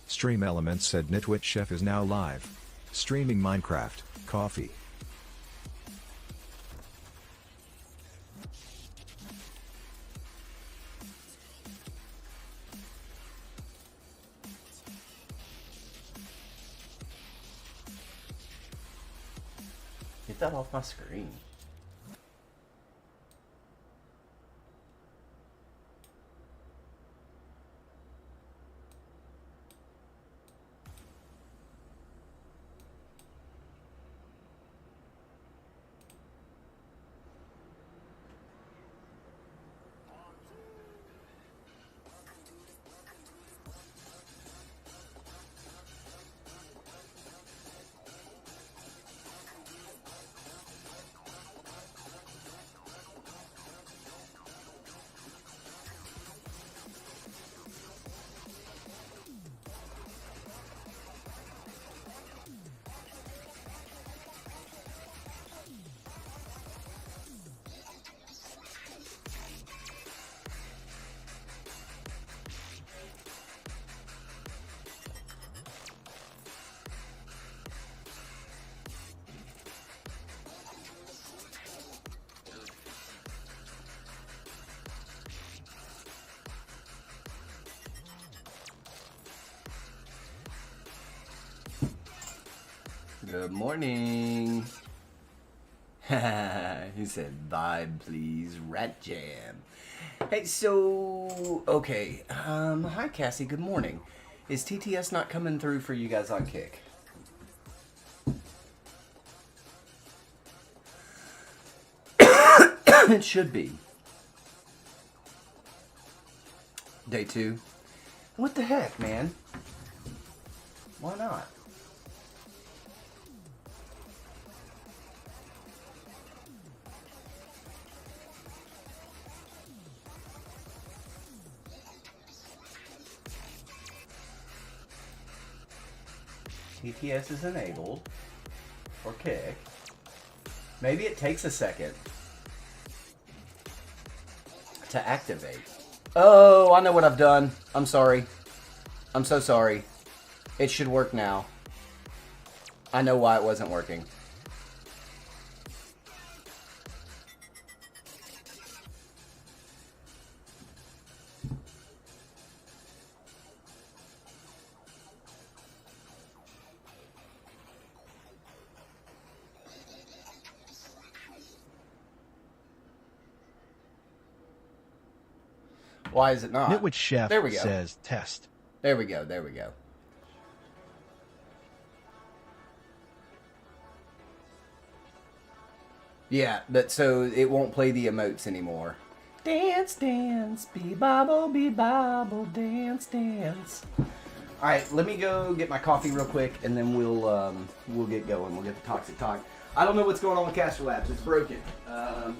Stream Elements said Nitwit Chef is now live. Streaming Minecraft, coffee. Get that off my screen. Good morning. He said, vibe please, Rat Jam. Hey, so, okay. Hi Cassie, good morning. Is TTS not coming through for you guys on Kick? It should be. Day 2. What the heck, man? Why not? TTS is enabled for Kick. Maybe it takes a second to activate. Oh, I know what I've done. I'm sorry. I'm so sorry. It should work now. I know why it wasn't working. Why is it not? Nitwit Chef There we go. says test. There we go. There we go. Yeah, but so it won't play the emotes anymore. Dance, dance, be bobble, dance, dance. All right, let me go get my coffee real quick, and then we'll get going. We'll get the Toxic Talk. I don't know what's going on with Caster Labs. It's broken.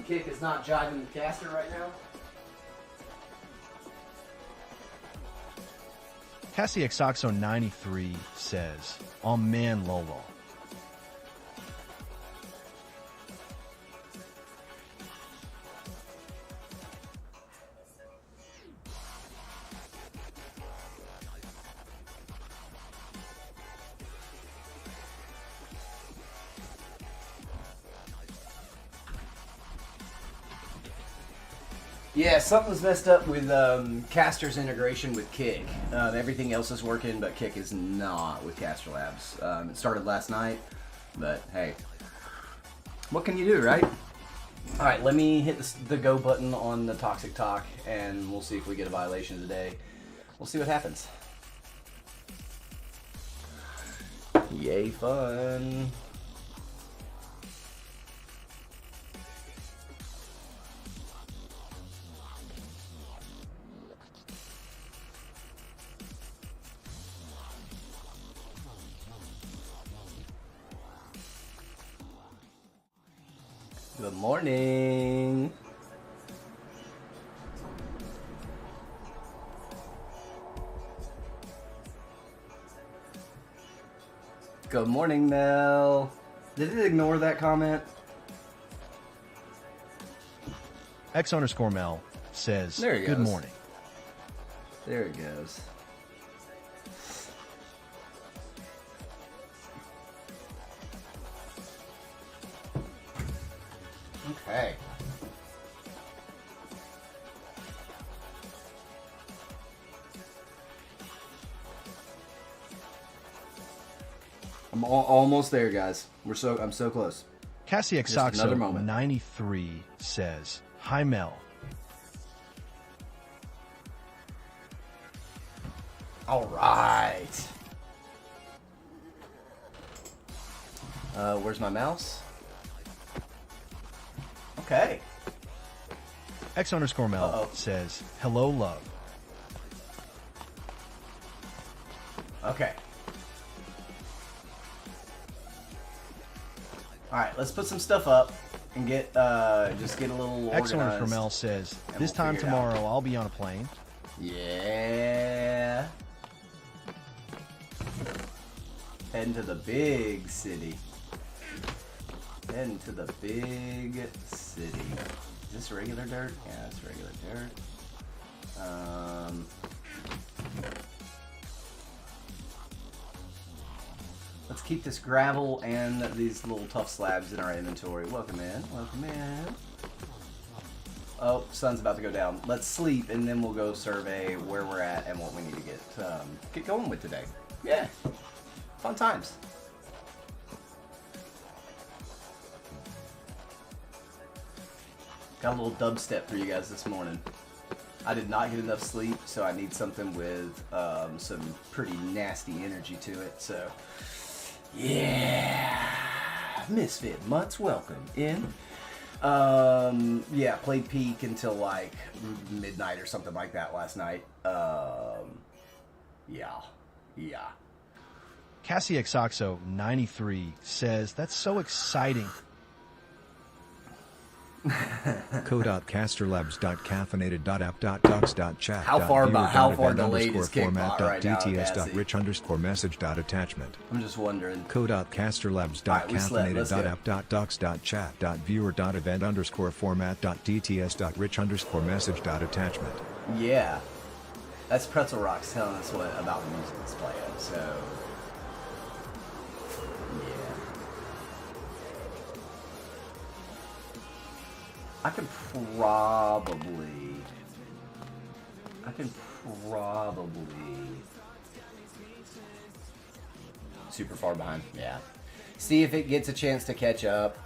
Kick is not jiving with Caster right now. Cassie Exoxo 93 says, "Oh man, Lolo." Yeah, something's messed up with Caster's integration with Kick. Everything else is working, but Kick is not with Caster Labs. It started last night, but hey, what can you do, right? All right, let me hit the go button on the Toxic Talk, and we'll see if we get a violation today. We'll see what happens. Yay, fun. Good morning. Good morning, Mel. Did it ignore that comment? X_Mel says, There he good goes. morning. There it goes. Okay. I'm almost there, guys. I'm so close. Cassie Just another moment. 93 says, hi Mel. All right. Where's my mouse? Okay. X_Mel Uh-oh. says, hello love. Okay. All right, let's put some stuff up and get just get a little organized. X_Mel says, And this we'll time figure it out. tomorrow I'll be on a plane. Yeah. Heading to the big city. Heading to the big city. Is this regular dirt? Yeah, it's regular dirt. Let's keep this gravel and these little tough slabs in our inventory. Welcome in. Welcome in. Oh, sun's about to go down. Let's sleep, and then we'll go survey where we're at and what we need to get going with today. Yeah, fun times. Got a little dubstep for you guys this morning. I did not get enough sleep, so I need something with some pretty nasty energy to it. So, yeah, Misfit Mutts, welcome in. Yeah, played Peak until like midnight or something like that last night. Yeah. Cassie Xoxo 93 says, that's so exciting. co.casterlabs.caffeinated.app.docs.chat. How far delayed is Kickbot right now, /rich_message.attachment. I'm just wondering. co.casterlabs.caffeinated.app.docs.chat.viewer.event_format.dts.rich_message.attachment. Yeah. That's Pretzel Rocks telling us what about the music that's playing, so yeah. I can probably super far behind. Yeah. See if it gets a chance to catch up.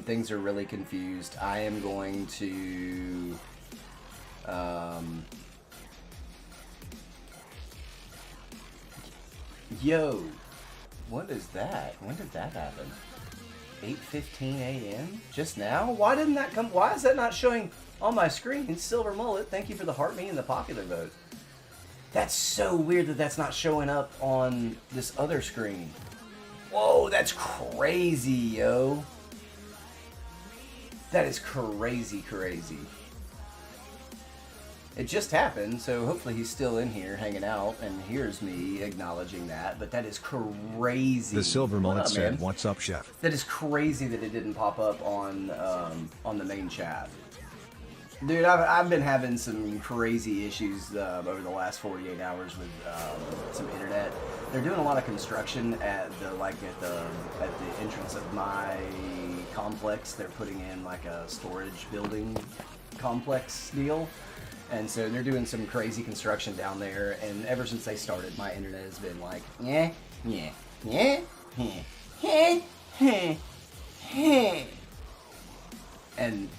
Things are really confused. I am going to yo, what is that? When did that happen? 8:15 a.m. just now? Why didn't that come? Why is that not showing on my screen? Silver Mullet, thank you for the heart me and the popular vote. That's so weird that that's not showing up on this other screen. Whoa, that's crazy, yo. That is crazy. It just happened, so hopefully he's still in here hanging out and hears me acknowledging that, but that is crazy. The Silver Mullet What up, said, man? "What's up, chef?" That is crazy that it didn't pop up on the main chat. Dude, I've been having some crazy issues over the last 48 hours with some internet. They're doing a lot of construction at the entrance of my complex. They're putting in like a storage building complex deal. And so they're doing some crazy construction down there, and ever since they started, my internet has been like, and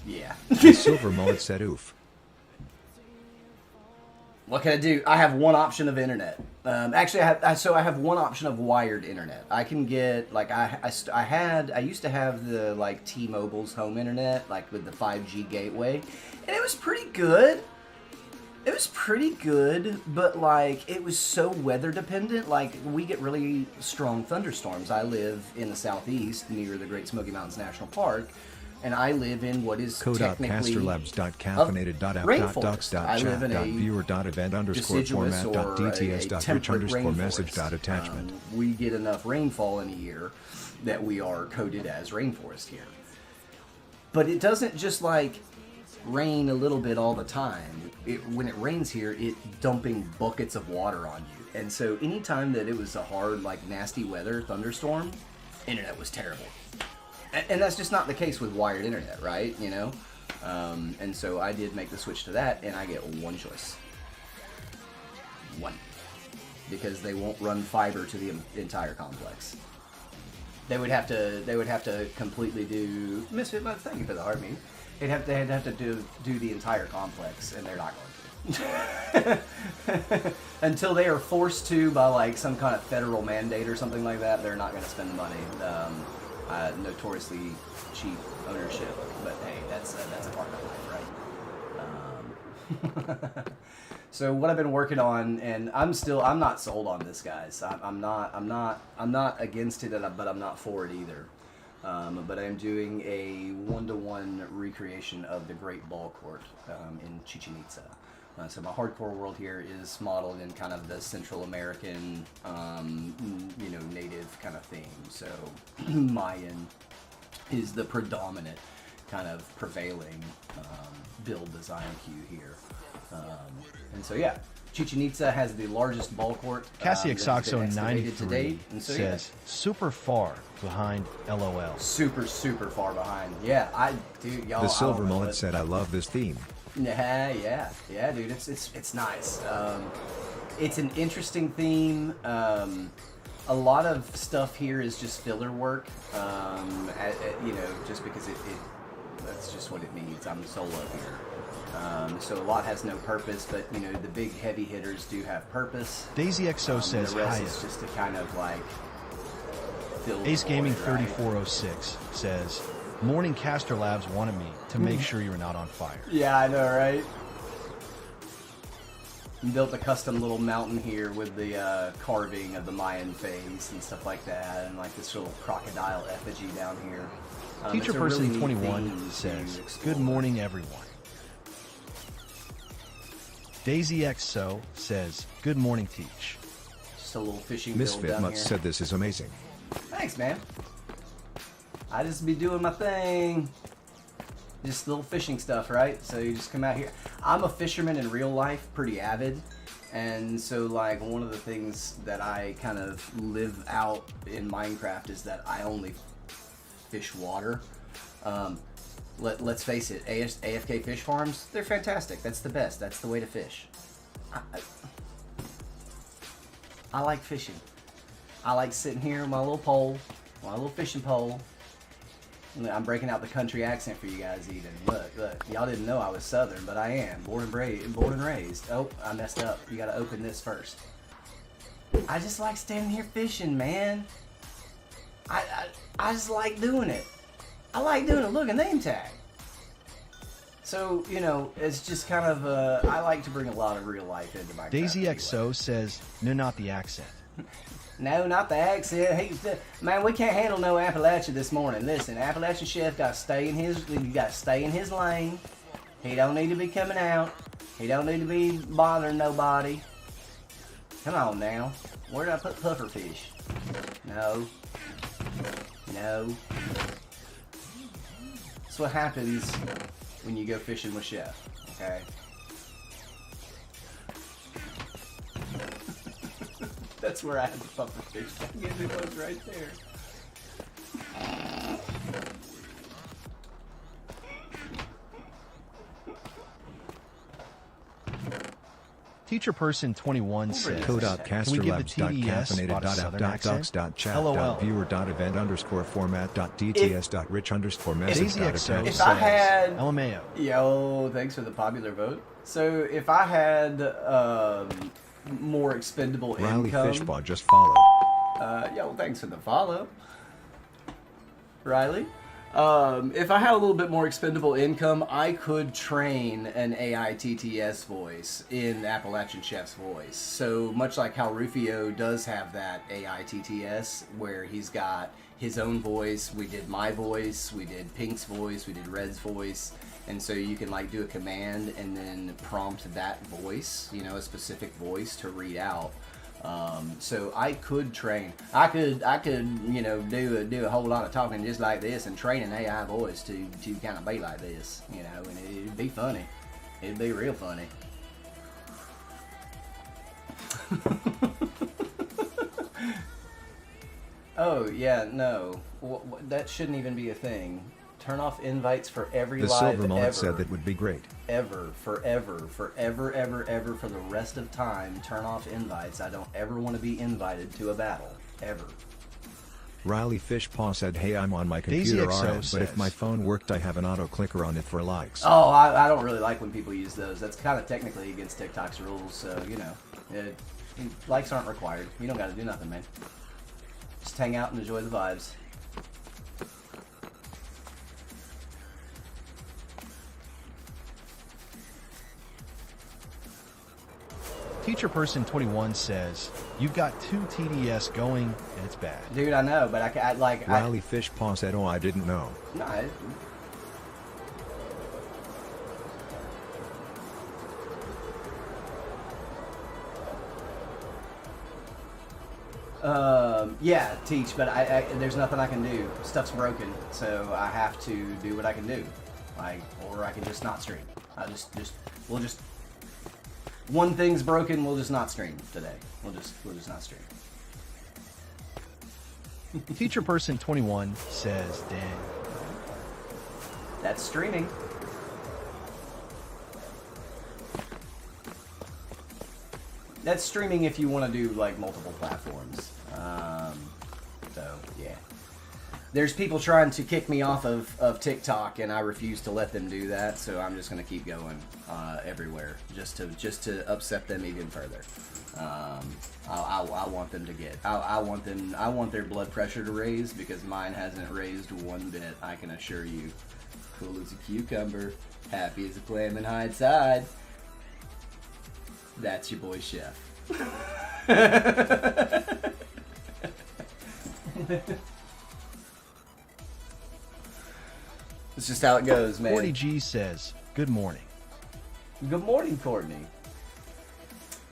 yeah. The Silver Mullet said, "Oof." What can I do? I have one option of internet. Actually, I have one option of wired internet. I can get like I used to have the like T-Mobile's home internet, like with the 5G gateway, and it was pretty good. It was pretty good, but like it was so weather dependent. Like we get really strong thunderstorms. I live in the southeast near the Great Smoky Mountains National Park, and I live in what is technically rainforest. I live in a deciduous or a temperate rainforest. We get enough rainfall in a year that we are coded as rainforest here. But it doesn't just like rain a little bit all the time. When it rains here, it's dumping buckets of water on you. And so anytime that it was a hard, like nasty weather thunderstorm, internet was terrible. And that's just not the case with wired internet, right? You know? And so I did make the switch to that, and I get one choice. One. Because they won't run fiber to the entire complex. They would have to completely do Misfit Buds, thank you for the heartbeat. They'd have to do the entire complex, and they're not going to. Until they are forced to by like some kind of federal mandate or something like that, they're not going to spend the money. Notoriously cheap ownership, but hey, that's a part of life, right? So what I've been working on, and I'm not sold on this, guys. I'm not against it, but I'm not for it either. But I'm doing a 1-to-1 recreation of the Great Ball Court in Chichen Itza. So my hardcore world here is modeled in kind of the Central American, native kind of theme. So Mayan is the predominant kind of prevailing build design cue here. And so yeah, Chichen Itza has the largest ball court. Cassie Exoxo 93 so, says super far behind LOL. Super far behind. Yeah, y'all. The Silver Mullet said, "I love this theme." Yeah, dude. It's nice. It's an interesting theme. A lot of stuff here is just filler work. Just because that's just what it needs. I'm solo here. So a lot has no purpose, but the big heavy hitters do have purpose. Daisy XO says, the rest "Hiya." is just to kind of like fill Ace the Gaming void, right? 3406 says, "Morning Caster Labs wanted me to make sure you're not on fire." Yeah, I know, right? Built a custom little mountain here with the carving of the Mayan face and stuff like that, and like this little crocodile effigy down here. Teacher it's a Person really neat 21 theme says, to explore. "Good morning, everyone." Daisy XO says, "Good morning, Teach." Just a little fishing build Misfit down Mutts here. said this is amazing. Thanks, man. I just be doing my thing. Just little fishing stuff, right? So you just come out here. I'm a fisherman in real life, pretty avid. And so like one of the things that I kind of live out in Minecraft is that I only fish water. Let's face it, AFK fish farms, they're fantastic. That's the best. That's the way to fish. I like fishing. I like sitting here with my little pole, my little fishing pole. I'm breaking out the country accent for you guys even. Look, y'all didn't know I was Southern, but I am. Born and raised. Oh, I messed up. You gotta open this first. I just like standing here fishing, man. I just like doing it. I like doing it. Look, a name tag. So, it's just kind of, I like to bring a lot of real life into my Daisy craft XO says, "No, not the accent." No, not the accent. Man, we can't handle no Appalachia this morning. Listen, Appalachian Chef got to stay in his lane. He don't need to be coming out. He don't need to be bothering nobody. Come on now. Where did I put pufferfish? No. That's what happens when you go fishing with Chef, okay? That's where I had the pufferfish. I get it was right there. Teacher Person 21 says, "Can we give the TDS spot a southern accent?" LOL.caffeinated.app.docs.chat.viewer.event_format.dts.rich_message.attach. If I had... LMAO. Yo, thanks for the popular vote. So if I had more expendable Riley income... Fishpaw just followed. Yo, thanks for the follow. Riley. If I had a little bit more expendable income, I could train an AI TTS voice in Appalachian Chef's voice. So much like how Rufio does have that AI TTS, where he's got his own voice. We did my voice, we did Pink's voice, we did Red's voice, and so you can like do a command and then prompt that voice, you know, a specific voice to read out. So I could train. I could, you know, do a whole lot of talking just like this and train an AI voice to kind of be like this, you know, and it'd be funny. It'd be real funny. Oh yeah, no, that shouldn't even be a thing. Turn off invites for every The live Silver Mullet ever. said that would be great. Ever, forever, for the rest of time, turn off invites. I don't ever want to be invited to a battle. Ever. Riley Fishpaw said, hey, I'm on my Daisy computer, XO alright, but if says- my phone worked, I have an auto clicker on it for likes. Oh, I don't really like when people use those. That's kind of technically against TikTok's rules, so, you know. Likes aren't required. You don't got to do nothing, man. Just hang out and enjoy the vibes. Teacher Person 21 says, you've got 2 TDS going and it's bad. Dude, I know, but Riley Fishpaw said, oh, I didn't know. No, yeah, Teach, but there's nothing I can do. Stuff's broken, so I have to do what I can do. Like, or I can just not stream. We'll just one thing's broken, we'll just not stream today. We'll just not stream. Teacher Person 21 says, dang. That's streaming. That's streaming if you want to do like multiple platforms. So yeah, there's people trying to kick me off of TikTok, and I refuse to let them do that. So I'm just gonna keep going everywhere, just to upset them even further. I want them to get. I want their blood pressure to raise, because mine hasn't raised one bit. I can assure you. Cool as a cucumber, happy as a clam in hide side. That's your boy Chef. It's just how it goes, man. 40G says, good morning. Good morning, Courtney.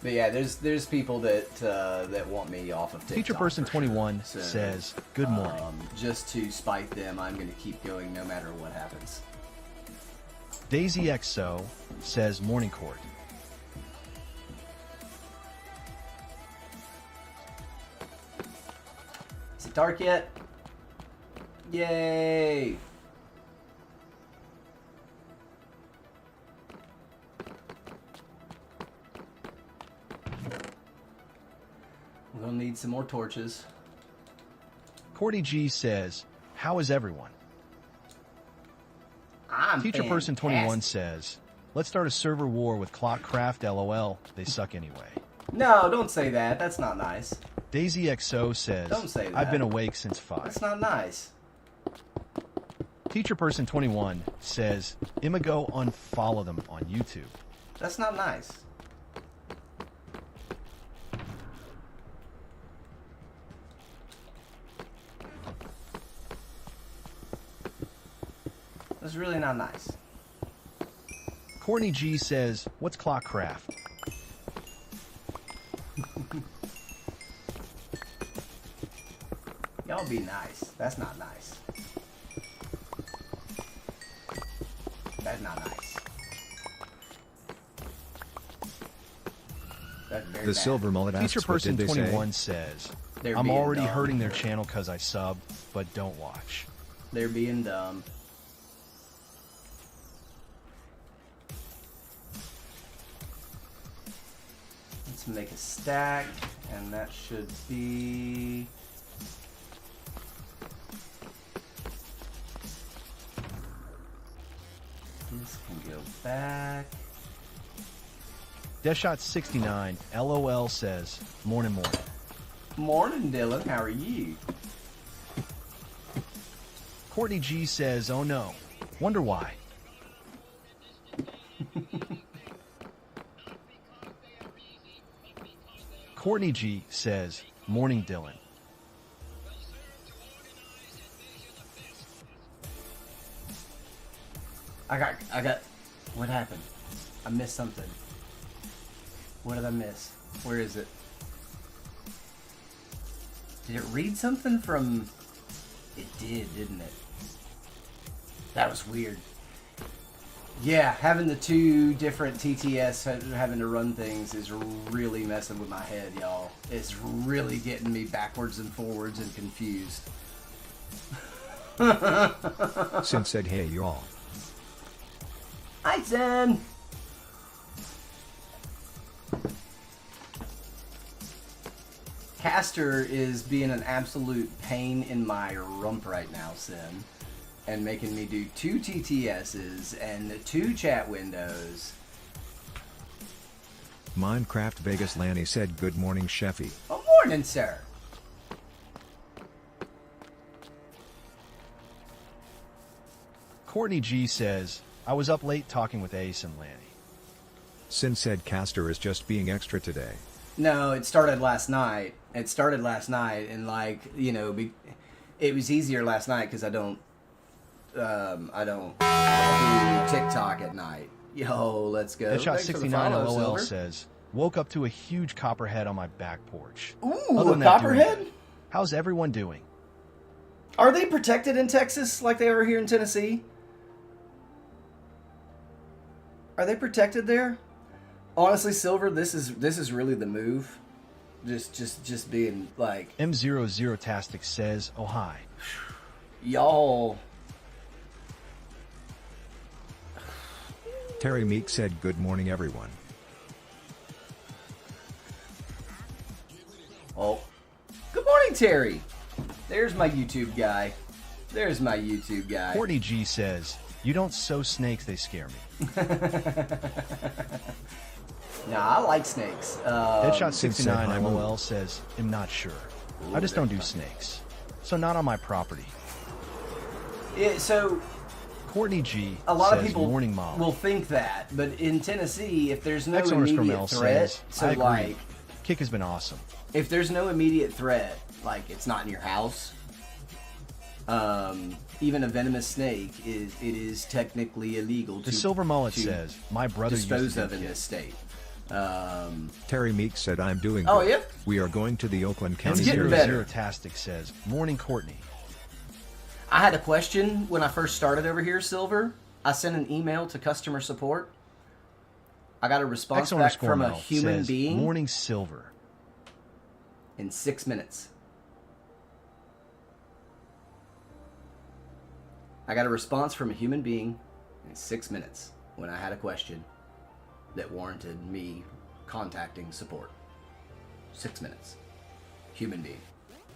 But yeah, there's people that want me off of TikTok. Teacher Person for 21 sure. So, says, good morning. Just to spite them, I'm going to keep going no matter what happens. Daisy XO says, morning court. Is it dark yet? Yay! We're gonna need some more torches. Cordy G says, how is everyone? I'm Teacher Person 21 fantastic. says, let's start a server war with Clockcraft LOL. They suck anyway. No, don't say that. That's not nice. Daisy XO says, Don't say that. I've been awake since 5. That's not nice. Teacher Person 21 says, Imago unfollow them on YouTube. That's not nice. That's really not nice. Courtney G says, what's Clockcraft? Y'all be nice. That's not nice. That's not nice. That's very The bad. Silver Mullet asks, Teacher what Person did they say? 21 says, They're I'm being already dumb. hurting their channel because I sub, but don't watch. They're being dumb. Let's make a stack, and that should be... This can go back. Deathshot69 LOL says, morning. Morning, Dylan. How are you? Courtney G says, oh no. Wonder why. Courtney G says, morning Dylan. I got, what happened? I missed something. What did I miss? Where is it? Did it read something from, it did, didn't it? That was weird. Yeah, having the two different TTS having to run things is really messing with my head, y'all. It's really getting me backwards and forwards and confused. Sin said, hey y'all. Hi, Sin! Caster is being an absolute pain in my rump right now, Sin. And making me do 2 TTSs and 2 chat windows. Minecraft Vegas Lanny said, good morning, Sheffy. Oh, morning, sir. Courtney G says, I was up late talking with Ace and Lanny. Sin said, Caster is just being extra today. No, it started last night. And like, you know, it was easier last night because I don't do TikTok at night. Yo, let's go. Deadshot69 LOL says, woke up to a huge copperhead on my back porch. Ooh, a copperhead? How's everyone doing? Are they protected in Texas like they are here in Tennessee? Are they protected there? Honestly, Silver, this is really the move. Just being like M00tastic says, oh hi. Y'all. Terry Meek said, good morning, everyone. Oh. Good morning, Terry. There's my YouTube guy. Courtney G says, you don't sow snakes, they scare me. Nah, I like snakes. Deadshot69 LOL says, I'm not sure. I just don't do snakes. So not on my property. Yeah, so Courtney G a lot says, of people morning mom. will think that, but in Tennessee, if there's no X-Owners immediate threat, says, so I agree. like, Kick has been awesome. if there's no immediate threat, like it's not in your house, even a venomous snake is technically illegal The to Silver Mullet to says, my brother used to dispose be a of in kid. this state. Terry Meek said, I'm doing Oh, good. yeah? We are going to the Oakland County getting Fair. better. Tastic says, morning Courtney. I had a question when I first started over here, Silver. I sent an email to customer support. I got a response back from a human says, being morning Silver. in 6 minutes. I got a response from a human being in 6 minutes when I had a question that warranted me contacting support. 6 minutes. Human being.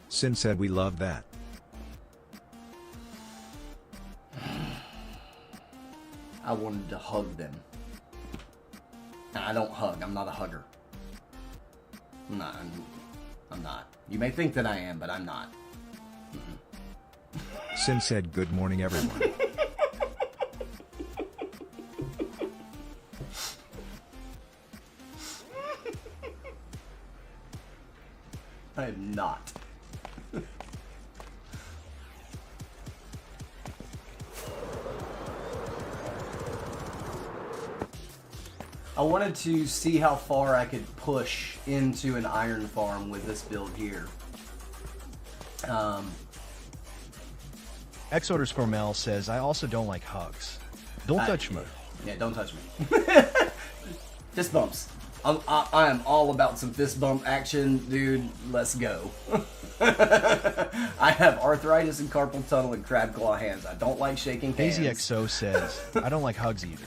Sin said, we love that. I wanted to hug them. And I don't hug. I'm not a hugger. I'm not. You may think that I am, but I'm not. Sin said, good morning, everyone. I am not. I wanted to see how far I could push into an iron farm with this build here. X_Mel says, I also don't like hugs. Don't touch me. Yeah, don't touch me. Fist bumps. I am all about some fist bump action, dude. Let's go. I have arthritis and carpal tunnel and crab claw hands. I don't like shaking hands. AZXO says, I don't like hugs either.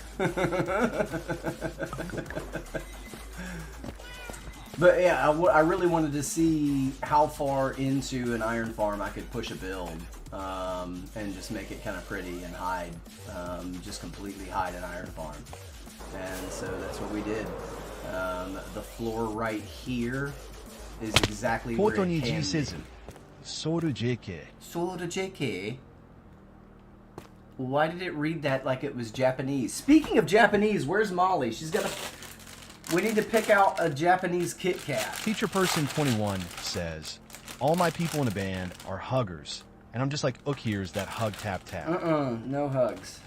But yeah, I really wanted to see how far into an iron farm I could push a build and just make it kind of pretty and hide, just completely hide an iron farm. And so that's what we did. The floor right here is exactly where it can be. Soru JK. Soru JK. Why did it read that like it was Japanese? Speaking of Japanese, where's Molly? She's got a... We need to pick out a Japanese Kit Kat. Teacher Person 21 says, all my people in a band are huggers. And I'm just like, look, here's that hug tap tap. No hugs.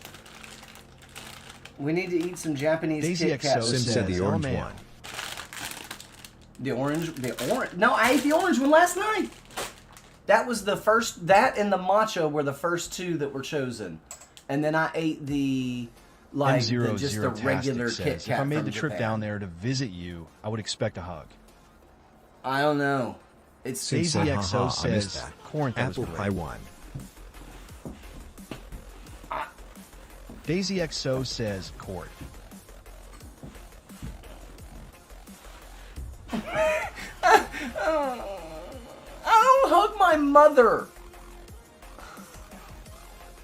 We need to eat some Japanese Daisy Kit Kats. Sim said the orange LMAO. one. The orange. No, I ate the orange one last night. That was the first. That and the matcha were the first two that were chosen, and then I ate the like just the regular Kit Kat. If I made from the trip Japan. down there to visit you, I would expect a hug. I don't know. It's Daisy said, XO "Haha, I missed says, that. Corinth was Apple great." pie one. Daisy XO says, Court. I don't hug my mother.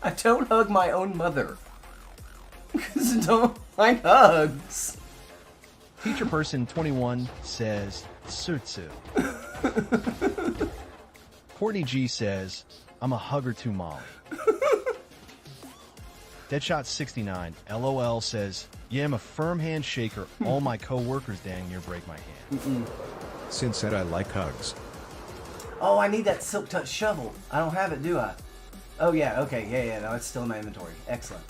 I don't hug my own mother because I don't like hugs. Teacher Person 21 says, Sutsu. Courtney G says, I'm a hugger to Molly. Deadshot 69, LOL says, yeah, I'm a firm handshaker. All my co-workers dang near break my hand. Sin said I like hugs. Oh, I need that Silk Touch shovel. I don't have it, do I? Oh yeah, okay, yeah. No, it's still in my inventory. Excellent.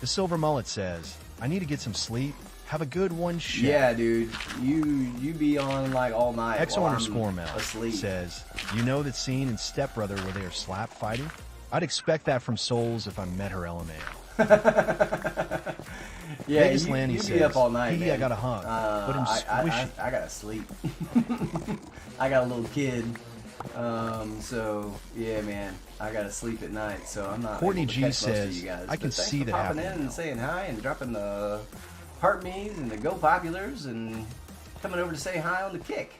The Silver Mullet says, I need to get some sleep. Have a good one, shit. Yeah, dude. You be on like all night. XO while underscore I'm Mel asleep. says, you know that scene in Step Brother where they are slap fighting? I'd expect that from Souls if I met her LMAO. Yeah, Vegas you Lanny be says, up all night, "Hee, man. I got a hug, but I'm squishy." I gotta sleep. I got a little kid. So yeah, man, I gotta sleep at night, so I'm not. Courtney able to G catch most of says, you guys. "I can But thanks see for that popping happening in and now." saying hi and dropping the heart me's and the go populars and coming over to say hi on the kick.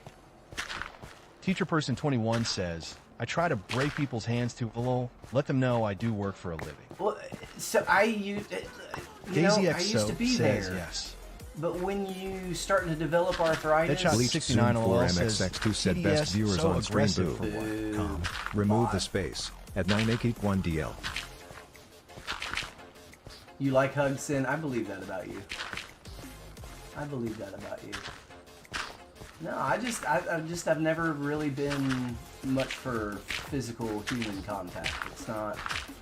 Teacher Person 21 says, I try to break people's hands to let them know I do work for a living. Well, so I used Daisy I used to XO be says there. yes. But when you start to develop arthritis, Deadshot Bleach 69 Zoom LOL 4 says, MXX2 said TDS best viewers so on stream aggressive boo. for what? Com. Remove the space. At 9881DL. you like hugs, Sin. I believe that about you. No, I've never really been much for physical human contact.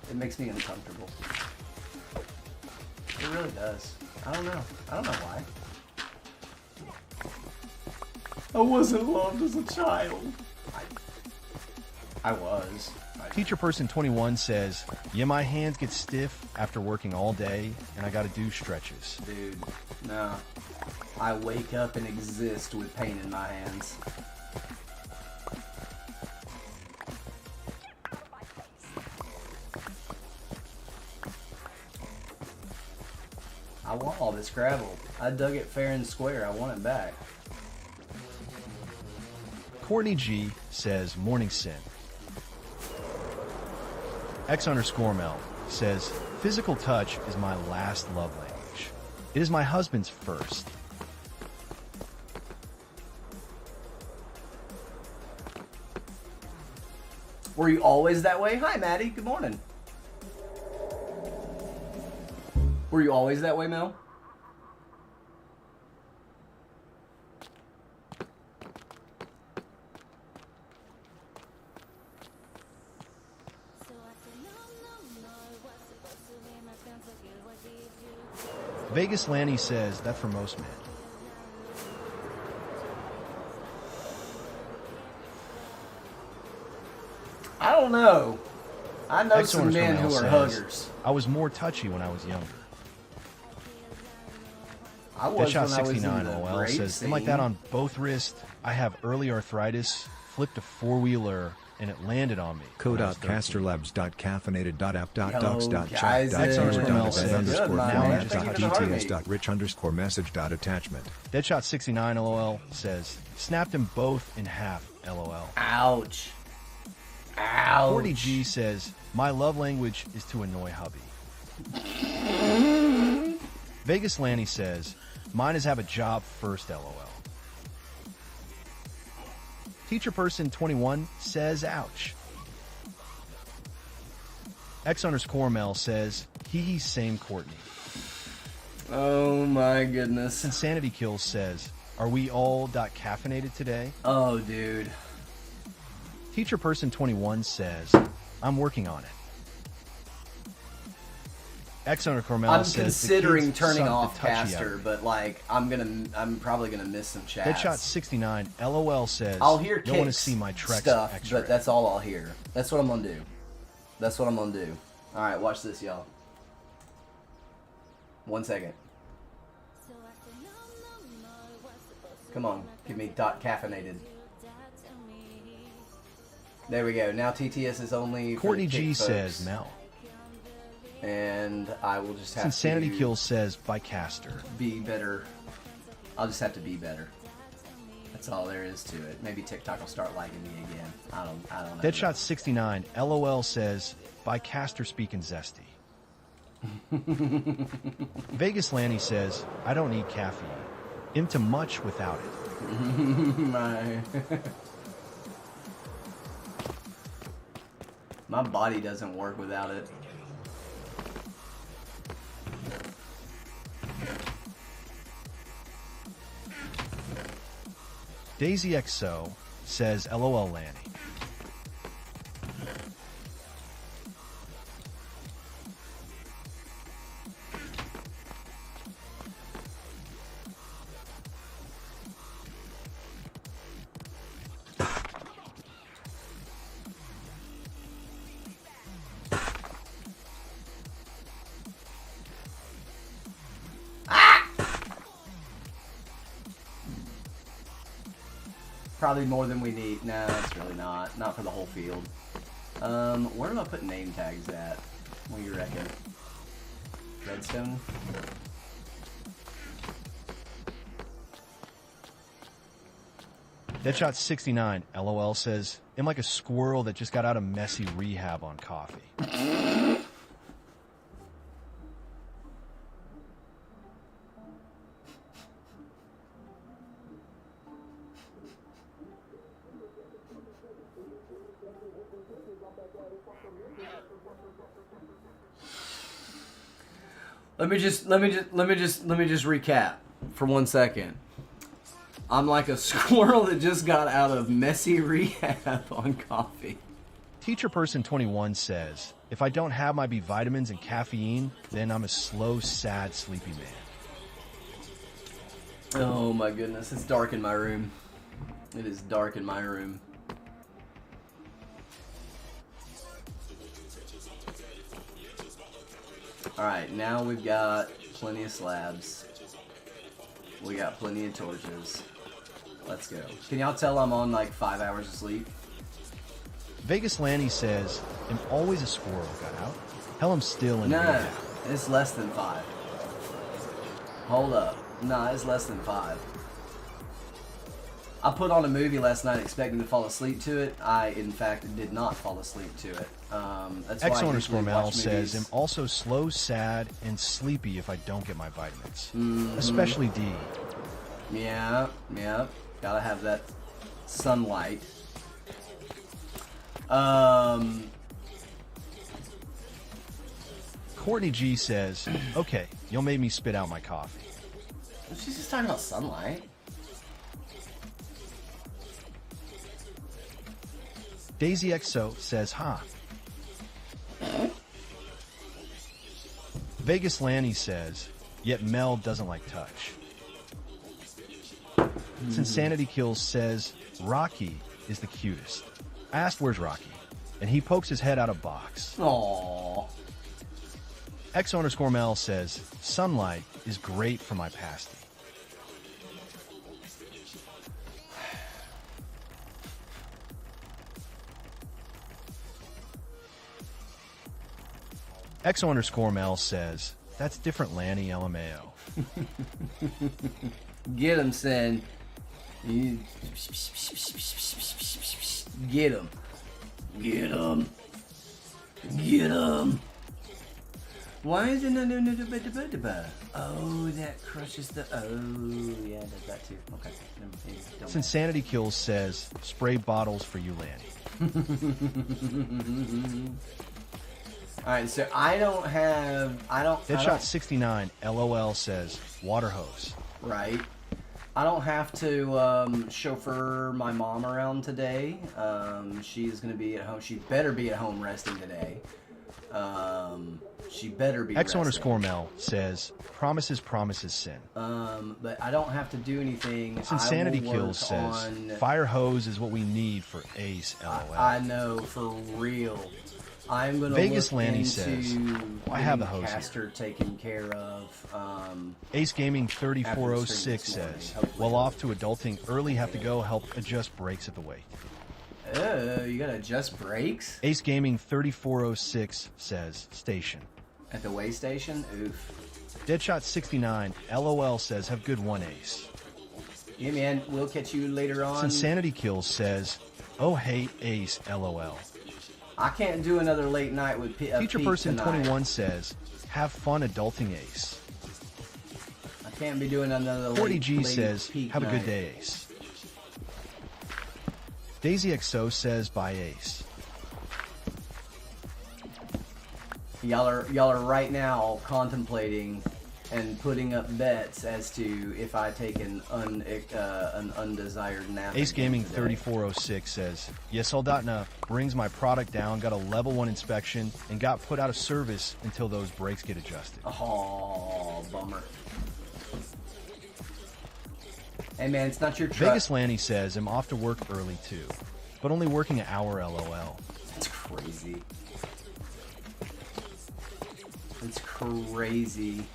It makes me uncomfortable. It really does. I don't know why. I wasn't loved as a child. I was. Teacher Person 21 says, yeah, my hands get stiff after working all day, and I gotta do stretches. Dude, no. I wake up and exist with pain in my hands. I want all this gravel. I dug it fair and square. I want it back. Courtney G says, morning sin. X underscore Mel says, physical touch is my last love language. It is my husband's first. Were you always that way? Hi, Maddie. Good morning. Were you always that way, Mel? Vegas Lanny says, that's for most men. I don't know. I know X some underscore men Mel who are says, huggers. I was more touchy when I was younger. I was Deadshot when I was in 69 the LOL rape says, I'm like that scene. on both wrists. I have early arthritis, flipped a four-wheeler, and it landed on me. when I was 13. Code.casterlabs.caffeinated.app.chat. Attachment. Deadshot 69 LOL says, snapped them both in half. LOL. Ouch. Ouch. 40G says, my love language is to annoy hubby. Vegas Lanny says, mine is have a job first. LOL. Teacher Person 21 says, ouch. X_Mel says, hee same Courtney. Oh my goodness. Insanity Kills says, are we all caffeinated today? Oh, dude. Teacher Person 21 says, I'm working on it. X_Mel I'm says, considering the kids turning suck the off touchy out Caster, of but like I'm probably gonna miss some chats. Deadshot 69 LOL says, I'll hear you want to Kicks see my Trex stuff, X-ray. but that's all I'll hear. That's what I'm gonna do. That's what I'm gonna do. All right, watch this, y'all. 1 second. Come on, give me caffeinated. There we go. Now TTS is only for Courtney the G Kick says, folks. Mel. And I will just have Insanity to Kills says, by Caster. be better. I'll just have to be better. That's all there is to it. Maybe TikTok will start liking me again. I don't know. Deadshot 69 LOL says, by Caster speaking zesty. Vegas Lanny says, I don't need caffeine. Into much without it. My body doesn't work without it. Daisy XO says, LOL Lanny. Probably more than we need. No, it's really not. Not for the whole field. Where do I put name tags at? What do you reckon? Redstone? Deadshot 69 LOL says, I'm like a squirrel that just got out of messy rehab on coffee. Let me just recap for 1 second. I'm like a squirrel that just got out of messy rehab on coffee. Teacher Person 21 says, if I don't have my B vitamins and caffeine, then I'm a slow, sad, sleepy man. Oh my goodness, it's dark in my room. It is dark in my room. Alright, now we've got plenty of slabs. We got plenty of torches. Let's go. Can y'all tell I'm on like 5 hours of sleep? Vegas Lanny says, I'm always a squirrel, got out. Hell, I'm still in No, rehab. it's less than 5. Hold up. Nah, it's less than 5. I put on a movie last night expecting to fall asleep to it. I, in fact, did not fall asleep to it. That's why I usually X_Mel watch says, movies. I'm also slow, sad, and sleepy if I don't get my vitamins. Especially D. Yeah. Gotta have that sunlight. Courtney G says, okay, you'll make me spit out my coffee. She's just talking about sunlight. Daisy XO says, ha. Vegas Lanny says, yet Mel doesn't like touch. Insanity Kills says, Rocky is the cutest. I asked where's Rocky, and he pokes his head out of box. Aww. X_Mel says, sunlight is great for my pasty. X_Mel says, that's different Lanny LMAO. Get him, Sin. Get him. Get him. Get him. Why is it no? Oh, that crushes the. Oh, yeah, does that too. Okay. Don't Insanity Kills says, spray bottles for you, Lanny. All right, so I don't. Deadshot69 LOL says water hose. Right. I don't have to chauffeur my mom around today. She's going to be at home. She better be at home resting today. She better be X resting. underscore Mel says, promises sin. But I don't have to do anything. Insanity I will Kills work says, on... fire hose is what we need for Ace, LOL. I know, for real. I'm going to Vegas look Lanny into says, I have the hose Caster taken care of. Ace Gaming After the 3406 stream this morning, says, hopefully. well off to adulting early, have to go help adjust brakes at the wake. You got to adjust brakes? Ace Gaming 3406 says, station. At the way station? Oof. Deadshot69 LOL says, have good one, Ace. Yeah, man. We'll catch you later on. Insanity Kills says, oh hey, Ace, LOL. I can't do another late night with Teacher Pete Person tonight. 21 says, have fun adulting, Ace. I can't be doing another 40G late says, Pete have a night. good day, Ace. DaisyXO says, bye, Ace. Y'all are right now contemplating and putting up bets as to if I take an undesired nap. Ace again Gaming today. 3406 says, yes, Soldatna brings my product down, got a level 1 inspection, and got put out of service until those brakes get adjusted. Oh, bummer. Hey man, it's not your truck. Vegas Lanny says, I'm off to work early too, but only working an hour, LOL. That's crazy. It's crazy.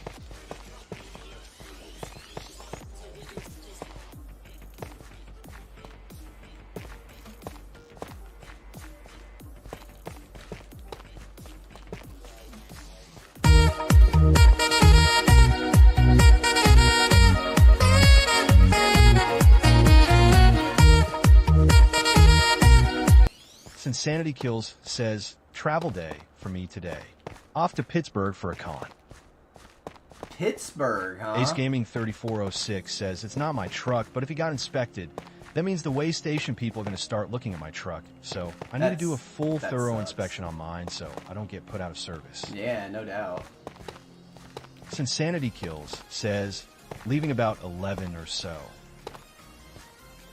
Insanity Kills says, travel day for me today. Off to Pittsburgh for a con. Pittsburgh, huh? Ace Gaming 3406 says, it's not my truck, but if it got inspected, that means the way station people are going to start looking at my truck. So I need to do a full, that thorough sucks. inspection on mine so I don't get put out of service. Yeah, no doubt. Insanity Kills says, leaving about 11 or so.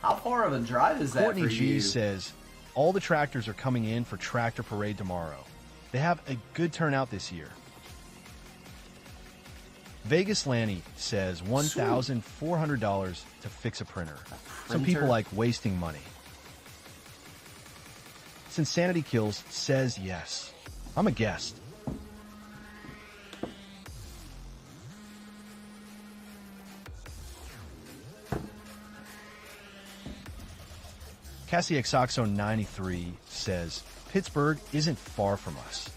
How far of a drive is that Courtney for G you? says, all the tractors are coming in for Tractor Parade tomorrow. They have a good turnout this year. Vegas Lanny says $1,400 to fix a printer. Some people printer? like wasting money. Insanity Kills says yes. I'm a guest. Cassie Exoxo 93 says, Pittsburgh isn't far from us.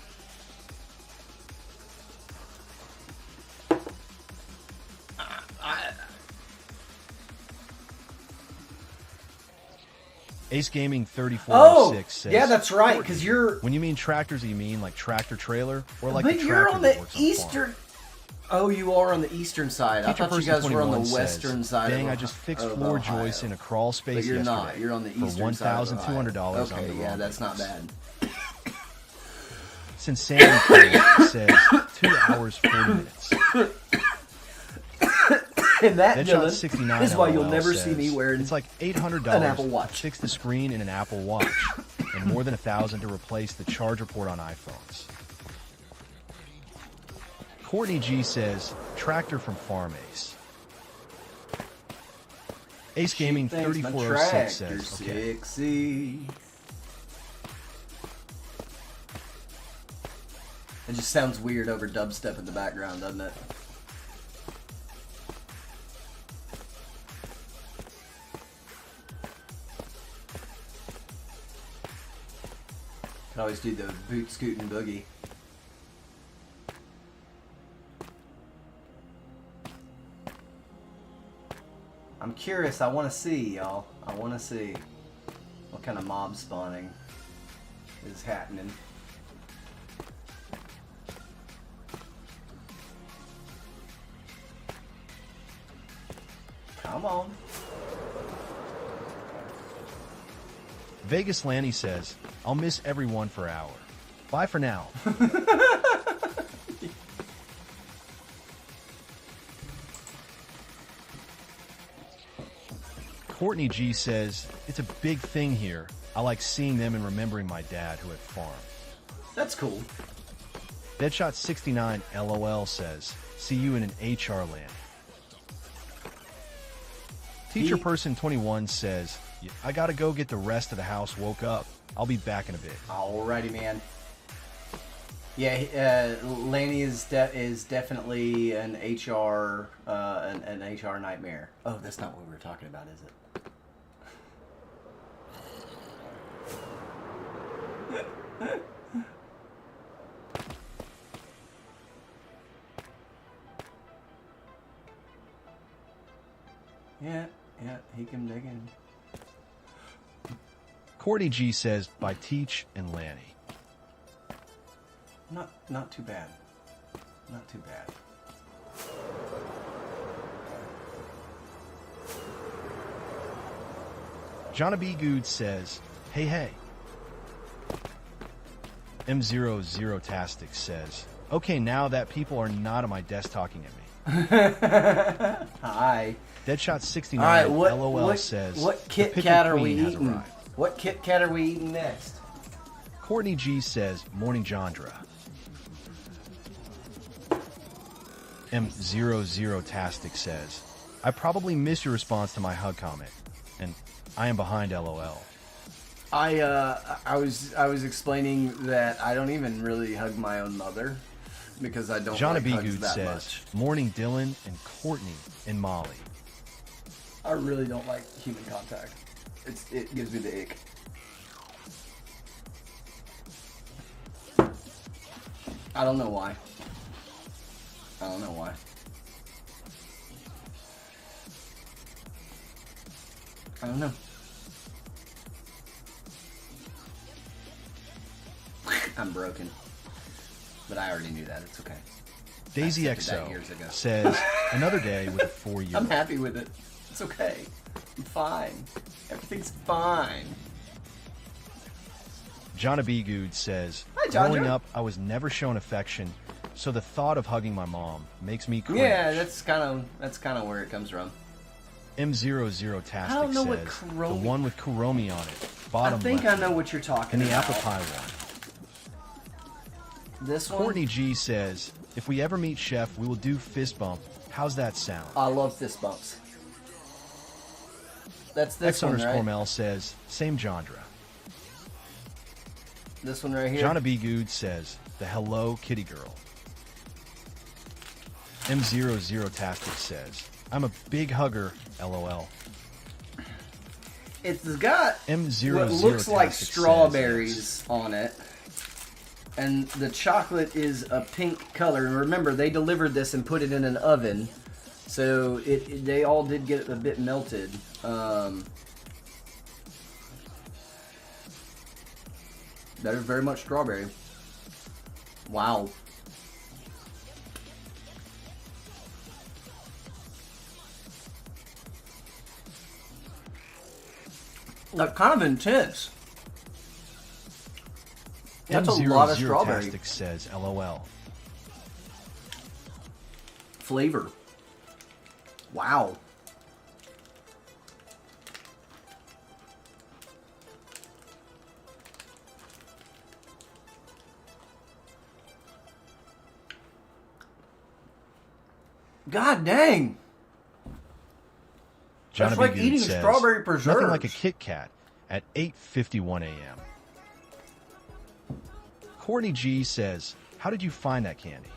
Ace Gaming 3406 says, yeah, that's right. Because you're, when you mean tractors, you mean like tractor trailer or like but the you're tractor on that the works on the farm? eastern. Oh, you are on the eastern side. I Teacher thought you Person guys were on the 21 western says, side. Dang, of I just fixed of floor Ohio. joists in a crawl space But you're yesterday. not. You're on the for eastern side. of $1,200 Ohio. on the Okay, yeah, wrong that's not business. bad. Insanity says 2 hours 40 minutes. And that, Deadshot Dylan, 69 is why you'll LOL never says, see me wearing it's like $800 an Apple Watch. to fix the screen in an Apple Watch, and more than $1,000 to replace the charger port on iPhones. Courtney G says tractor from Farm Ace. Ace Gaming She thinks my 3406 says, tractor's okay. sexy. It just sounds weird over dubstep in the background, doesn't it? Could always do the boot scooting boogie. I'm curious. I want to see, y'all. I want to see what kind of mob spawning is happening. Come on. Vegas Lanny says, I'll miss everyone for an hour. Bye for now. Courtney G says, it's a big thing here. I like seeing them and remembering my dad who had farmed. That's cool. Deadshot69 LOL says, see you in an HR land. Teacher Person 21 says, I gotta go get the rest of the house woke up. I'll be back in a bit. Alrighty, man. Yeah, Lanny is definitely an HR nightmare. Oh, that's not what we were talking about, is it? Yeah, he can dig in. Courtney G says, by Teach and Lanny. Not too bad. Not too bad. Jonna B. Good says, hey. M00tastic says, okay, now that people are not at my desk talking at me. Hi. Deadshot69 All right, LOL says, what Kit the Kat are Pickle we Queen has eating? arrived. What Kit Kat are we eating next? Courtney G says, morning Jandra. M00tastic says, I probably missed your response to my hug comment, and I am behind LOL. I was explaining that I don't even really hug my own mother because I don't Jonna like B. hugs Good that says, much. morning Dylan and Courtney and Molly. I really don't like human contact. It gives me the ick. I don't know why. I don't know why. I don't know. I'm broken. But I already knew that. It's okay. Daisy I accepted that XO years ago. says, another day with a 4-year-old. I'm happy with it. It's okay. I'm fine. Everything's fine. Jonna B. Good says, Hi, John growing Joe. up, I was never shown affection, so the thought of hugging my mom makes me cringe. Yeah, that's kind of where it comes from. M00tastic I don't know what says, Kuromi- the one with Kuromi on it, bottom I think left, I know what you're talking and the about. apple pie one. This one? Courtney G says, if we ever meet Chef, we will do fist bump. How's that sound? I love fist bumps. That's this one, right? X_Mel says, same Jandra. This one right here. Jonna B. Good says, the hello kitty girl. M00tastic says, I'm a big hugger, LOL. It's got M00tastic what looks like says, strawberries on it. And the chocolate is a pink color. And remember, they delivered this and put it in an oven. So they all did get a bit melted. That is very much strawberry. Wow. Like, kind of intense. That's a lot of strawberry M00tastic says, LOL. flavor. Wow. God dang. Jonna That's B. like Good eating says, strawberry preserves. nothing like a Kit Kat at 8:51 a.m. Courtney G says, how did you find that candy?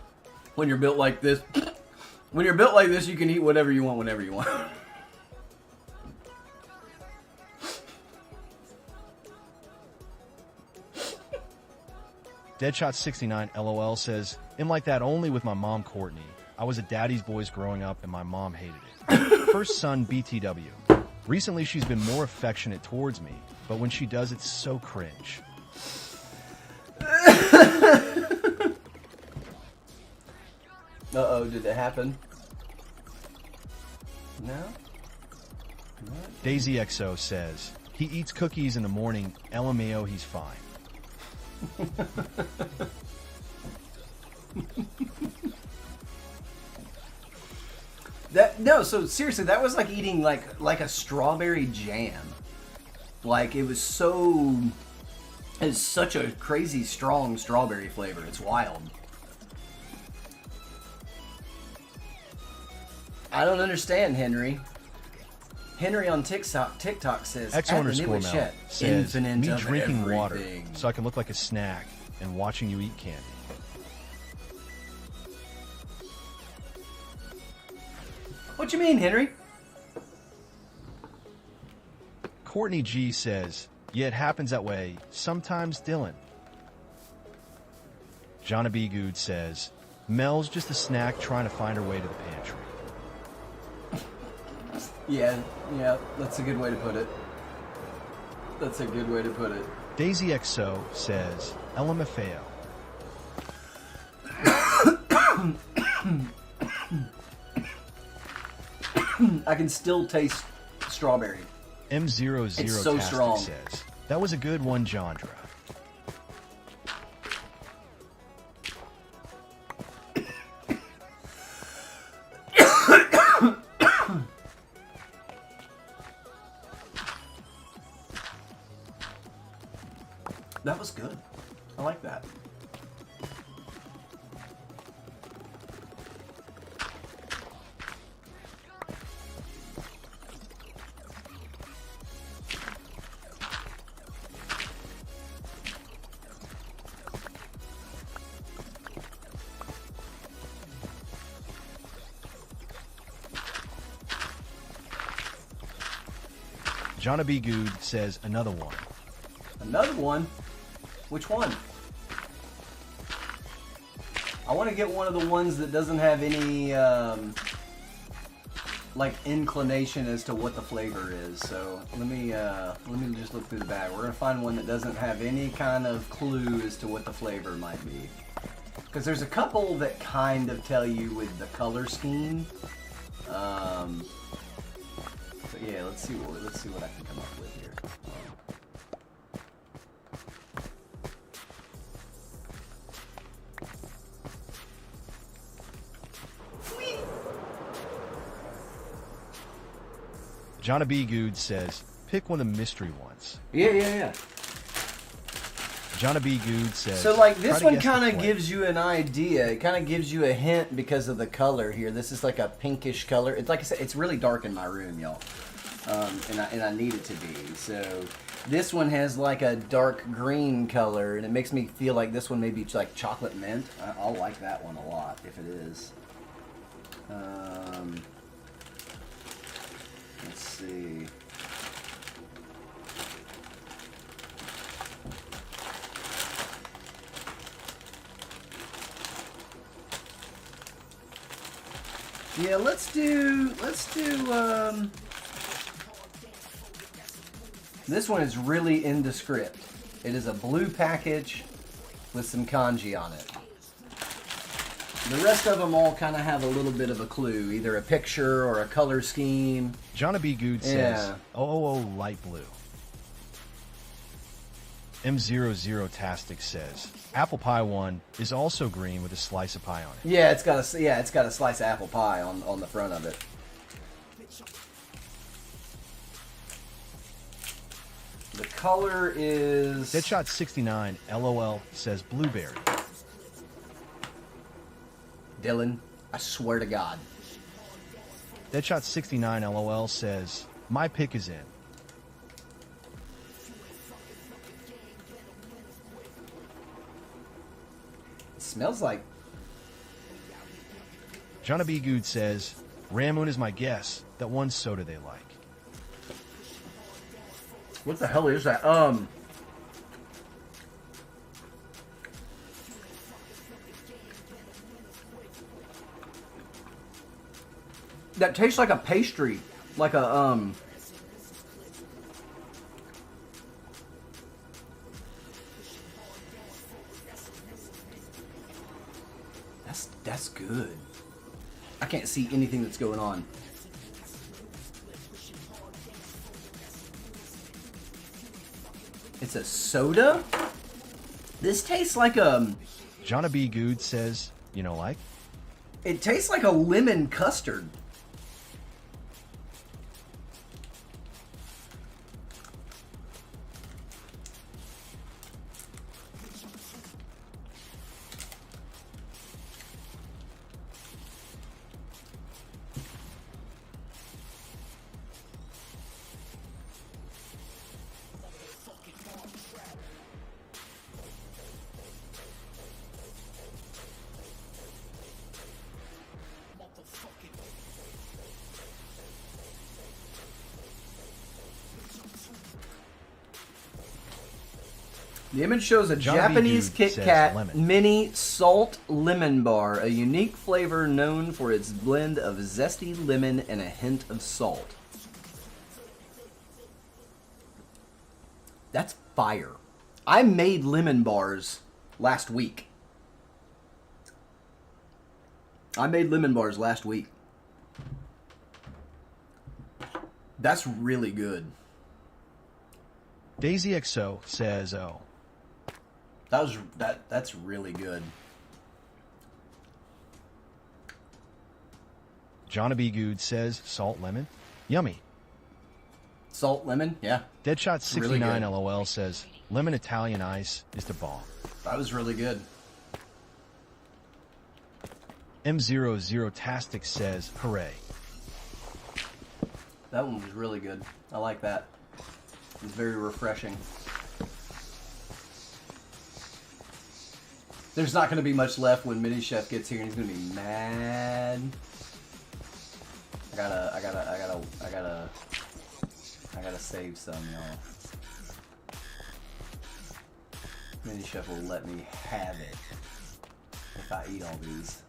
When you're built like this, when you're built like this, you can eat whatever you want whenever you want. Deadshot69 LOL says, am like that only with my mom Courtney. I was a daddy's boys growing up and my mom hated it. First son BTW. Recently she's been more affectionate towards me, but when she does it's so cringe. Uh-oh, did it happen? No? Daisy XO says, he eats cookies in the morning, LMAO he's fine. No, so seriously, that was like eating like a strawberry jam. Like it was such a crazy strong strawberry flavor. It's wild. I don't understand, Henry. Henry on TikTok says, X_Mel says, infinite me of drinking everything. water so I can look like a snack and watching you eat candy. What you mean, Henry? Courtney G says, yeah, it happens that way. Sometimes, Dylan. Jonna B. Good says, Mel's just a snack trying to find her way to the pantry. Yeah, that's a good way to put it. That's a good way to put it. Daisy XO says, LMFAO. I can still taste strawberry. M00 It's so strong. says, that was a good one, Jandra. That was good. I like that. Jonna B. Good says, another one. Another one? Which one? I want to get one of the ones that doesn't have any, like, inclination as to what the flavor is. So, let me just look through the bag. We're going to find one that doesn't have any kind of clue as to what the flavor might be. Because there's a couple that kind of tell you with the color scheme. But yeah, let's see what I can come up with here. Jonna B. Good says, pick one of the mystery ones. Yeah. Jonna B. Good says, So, like, this try to one guess the kind of flavor. gives you an idea. It kind of gives you a hint because of the color here. This is like a pinkish color. It's like I said, it's really dark in my room, y'all. And I need it to be. So, this one has like a dark green color, and it makes me feel like this one may be like chocolate mint. I'll like that one a lot if it is. Let's see. Yeah, let's do, this one is really indescript. It is a blue package with some kanji on it. The rest of them all kind of have a little bit of a clue, either a picture or a color scheme. Jonna B. Good says, Yeah. OOO light blue. M00 Tastic says, apple pie one is also green with a slice of pie on it. Yeah, it's got a slice of apple pie on the front of it. The color is Deadshot 69 LOL says blueberry. Dylan, I swear to God. Deadshot 69 LOL says, my pick is in. It smells like Jonna B. Good says, Ramoon is my guess. That one soda they like. what the hell is that? That tastes like a pastry, like a That's good. I can't see anything that's going on. It's a soda? This tastes like Jonna B. Good says, you know, like? it tastes like a lemon custard. The image shows a Johnny Japanese Dude Kit says Kat lemon. mini salt lemon bar, a unique flavor known for its blend of zesty lemon and a hint of salt. That's fire. I made lemon bars last week. That's really good. Daisy XO says, "Oh, That's really good. Johnny B. Good says salt lemon, yummy." Salt lemon, yeah. Deadshot Really 69 good. LOL says lemon Italian ice is the bomb. That was really good. M00 Tastic says hooray. That one was really good. I like that. It was very refreshing. There's not going to be much left when Mini Chef gets here, and he's going to be mad. I gotta save some, y'all. Mini Chef will let me have it if I eat all these.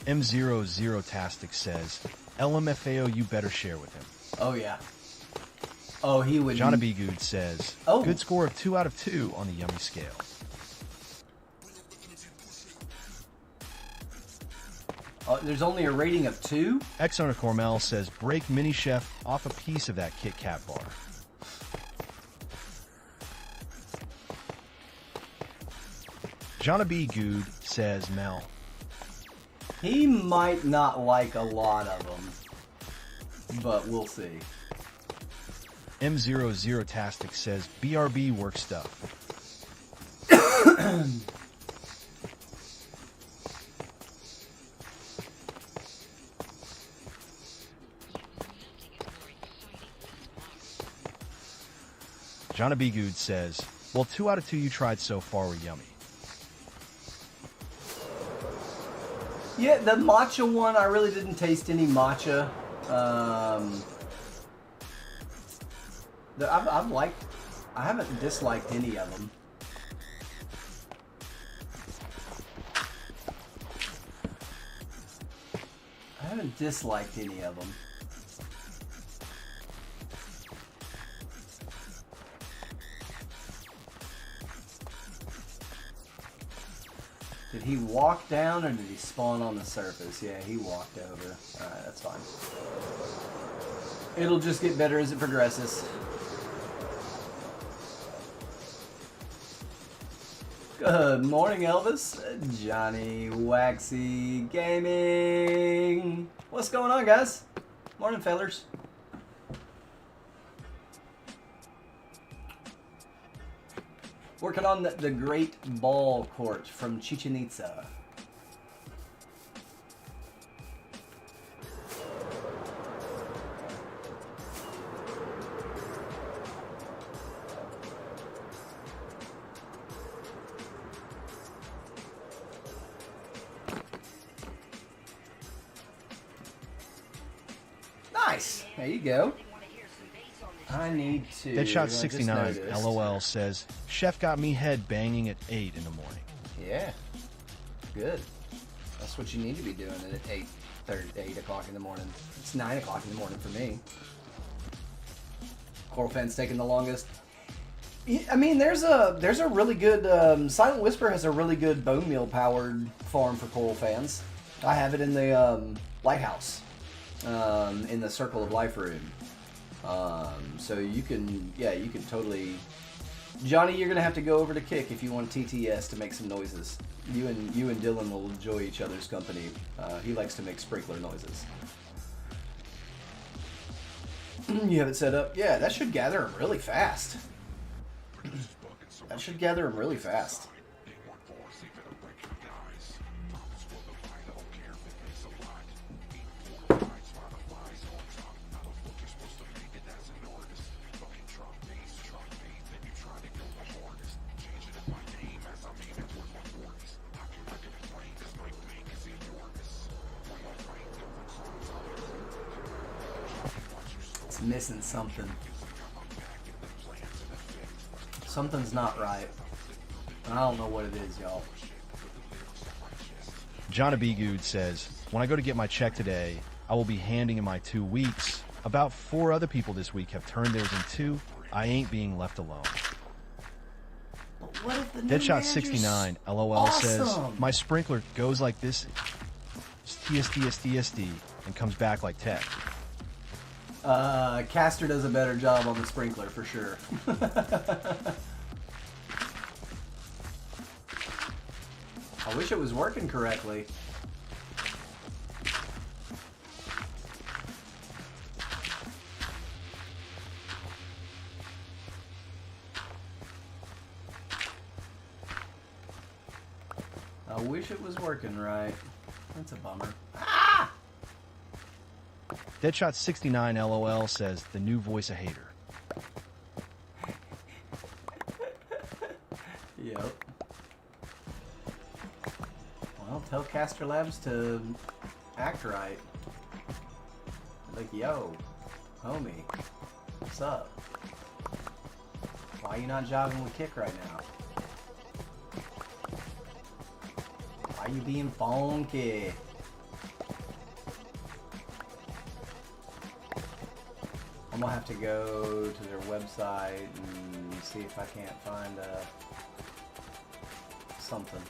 M00 Tastic says LMFAO you better share with him. Oh yeah. Oh, he would. Johnny B. Good says, Oh. good score of 2 out of 2 on the yummy scale. There's only a rating of 2. X-Owner Cormel says, break Mini Chef off a piece of that Kit Kat bar. Johnny B. Good says, Mel. He might not like a lot of them, but we'll see. M00 Tastic says, BRB work stuff. Johnny B. Good says, well, 2 out of 2 you tried so far were yummy. Yeah, the matcha one, I really didn't taste any matcha. I haven't disliked any of them. I haven't disliked any of them. Did he walk down or did he spawn on the surface? Yeah, he walked over. Alright, that's fine. It'll just get better as it progresses. Good morning, Elvis. Johnny Waxy Gaming. What's going on, guys? Morning, fellers. Working on the Great Ball Court from Chichen Itza. Nice. There you go. I need to. Deadshot 69 LOL says, Chef got me head banging at 8 in the morning. Yeah. Good. That's what you need to be doing at 8 o'clock in the morning. It's 9 o'clock in the morning for me. Coral Fan's taking the longest. I mean, there's a really good Silent Whisper has a really good bone meal powered farm for Coral Fans. I have it in the lighthouse, in the Circle of Life room. So you can totally. Johnny, you're gonna have to go over to Kick if you want TTS to make some noises. You and Dylan will enjoy each other's company. He likes to make sprinkler noises. You have it set up? Yeah, that should gather him really fast. That should gather him really fast. missing something. Something's not right. I don't know what it is, y'all. John Abigood says, when I go to get my check today, I will be handing in my 2 weeks. About 4 other people this week have turned theirs in too. I ain't being left alone. But what if the new Deadshot manager's 69 LOL says, awesome? my sprinkler goes like this, TSD, and comes back like tech. Caster does a better job on the sprinkler for sure. I wish it was working correctly. I wish it was working right. That's a bummer. Ah! Deadshot 69 LOL says, the new voice a hater. Yep. Well, tell Caster Labs to act right. Like, yo, homie, what's up? Why you not jogging with Kick right now? Why you being funky? I'm gonna have to go to their website and see if I can't find something.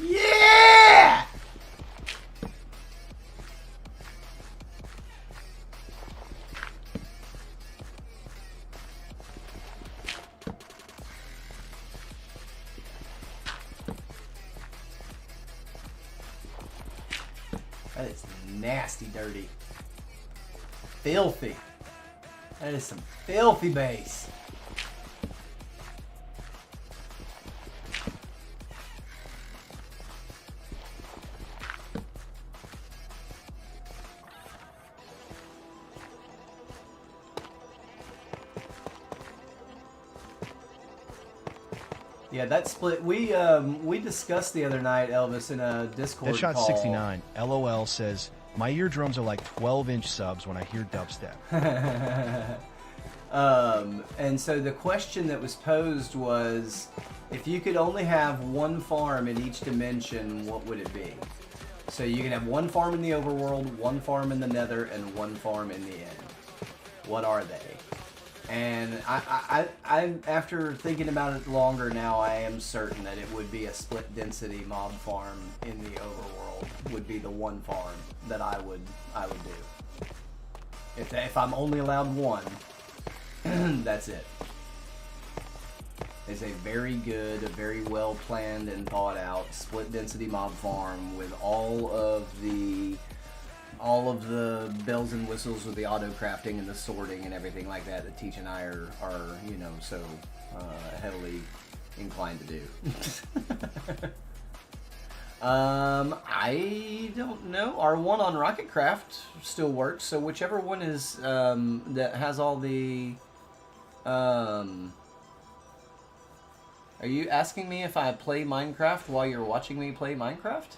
Yeah! That is nasty dirty. Filthy. That is some filthy bass. Yeah, that split. We discussed the other night, Elvis, in a Discord Deadshot call. 69 LOL says, my eardrums are like 12-inch subs when I hear dubstep. And so the question that was posed was, if you could only have one farm in each dimension, what would it be? So you can have one farm in the overworld, one farm in the nether, and one farm in the end. What are they? And I after thinking about it longer now, I am certain that it would be a split density mob farm in the overworld. Would be the one farm that I would do. If I'm only allowed one, that's it. It's a very good, a very well planned and thought out split density mob farm with all of the bells and whistles with the auto crafting and the sorting and everything like that Teach and I are you know, so heavily inclined to do. I don't know. Our one on Rocketcraft still works, so whichever one is that has all the are you asking me if I play Minecraft while you're watching me play Minecraft?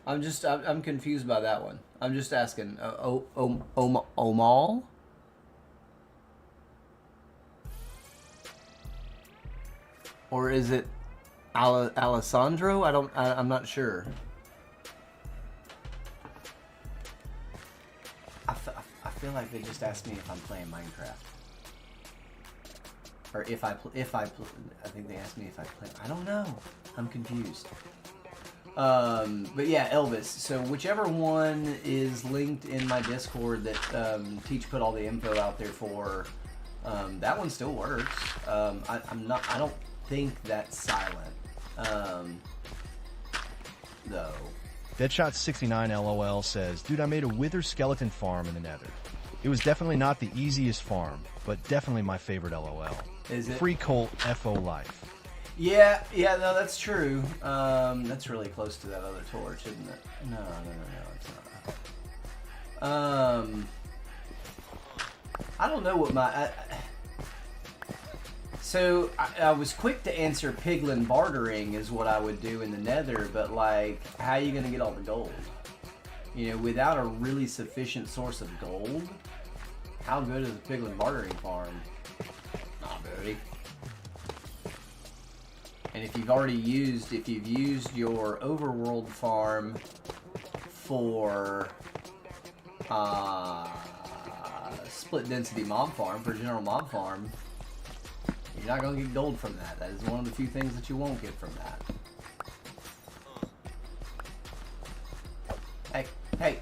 I'm confused by that one. I'm just asking. Omal? Or is it Alessandro? I'm not sure. I feel like they just asked me if I'm playing Minecraft. Or if I think they asked me if I play. I don't know. I'm confused. But yeah, Elvis. So whichever one is linked in my Discord that Teach put all the info out there for, that one still works. I don't think that's silent. Though. Deadshot 69 LOL says, dude, I made a wither skeleton farm in the nether. It was definitely not the easiest farm, but definitely my favorite LOL. Is it? Free Colt FO life. Yeah, yeah, no, that's true. That's really close to that other torch, isn't it? No, it's not. I don't know what so I was quick to answer piglin bartering is what I would do in the nether, but like, how are you gonna get all the gold? You know, without a really sufficient source of gold, how good is a piglin bartering farm? Not very. And if you've used your overworld farm for split density mob farm, for general mob farm, you're not going to get gold from that. That is one of the few things that you won't get from that. Hey, hey.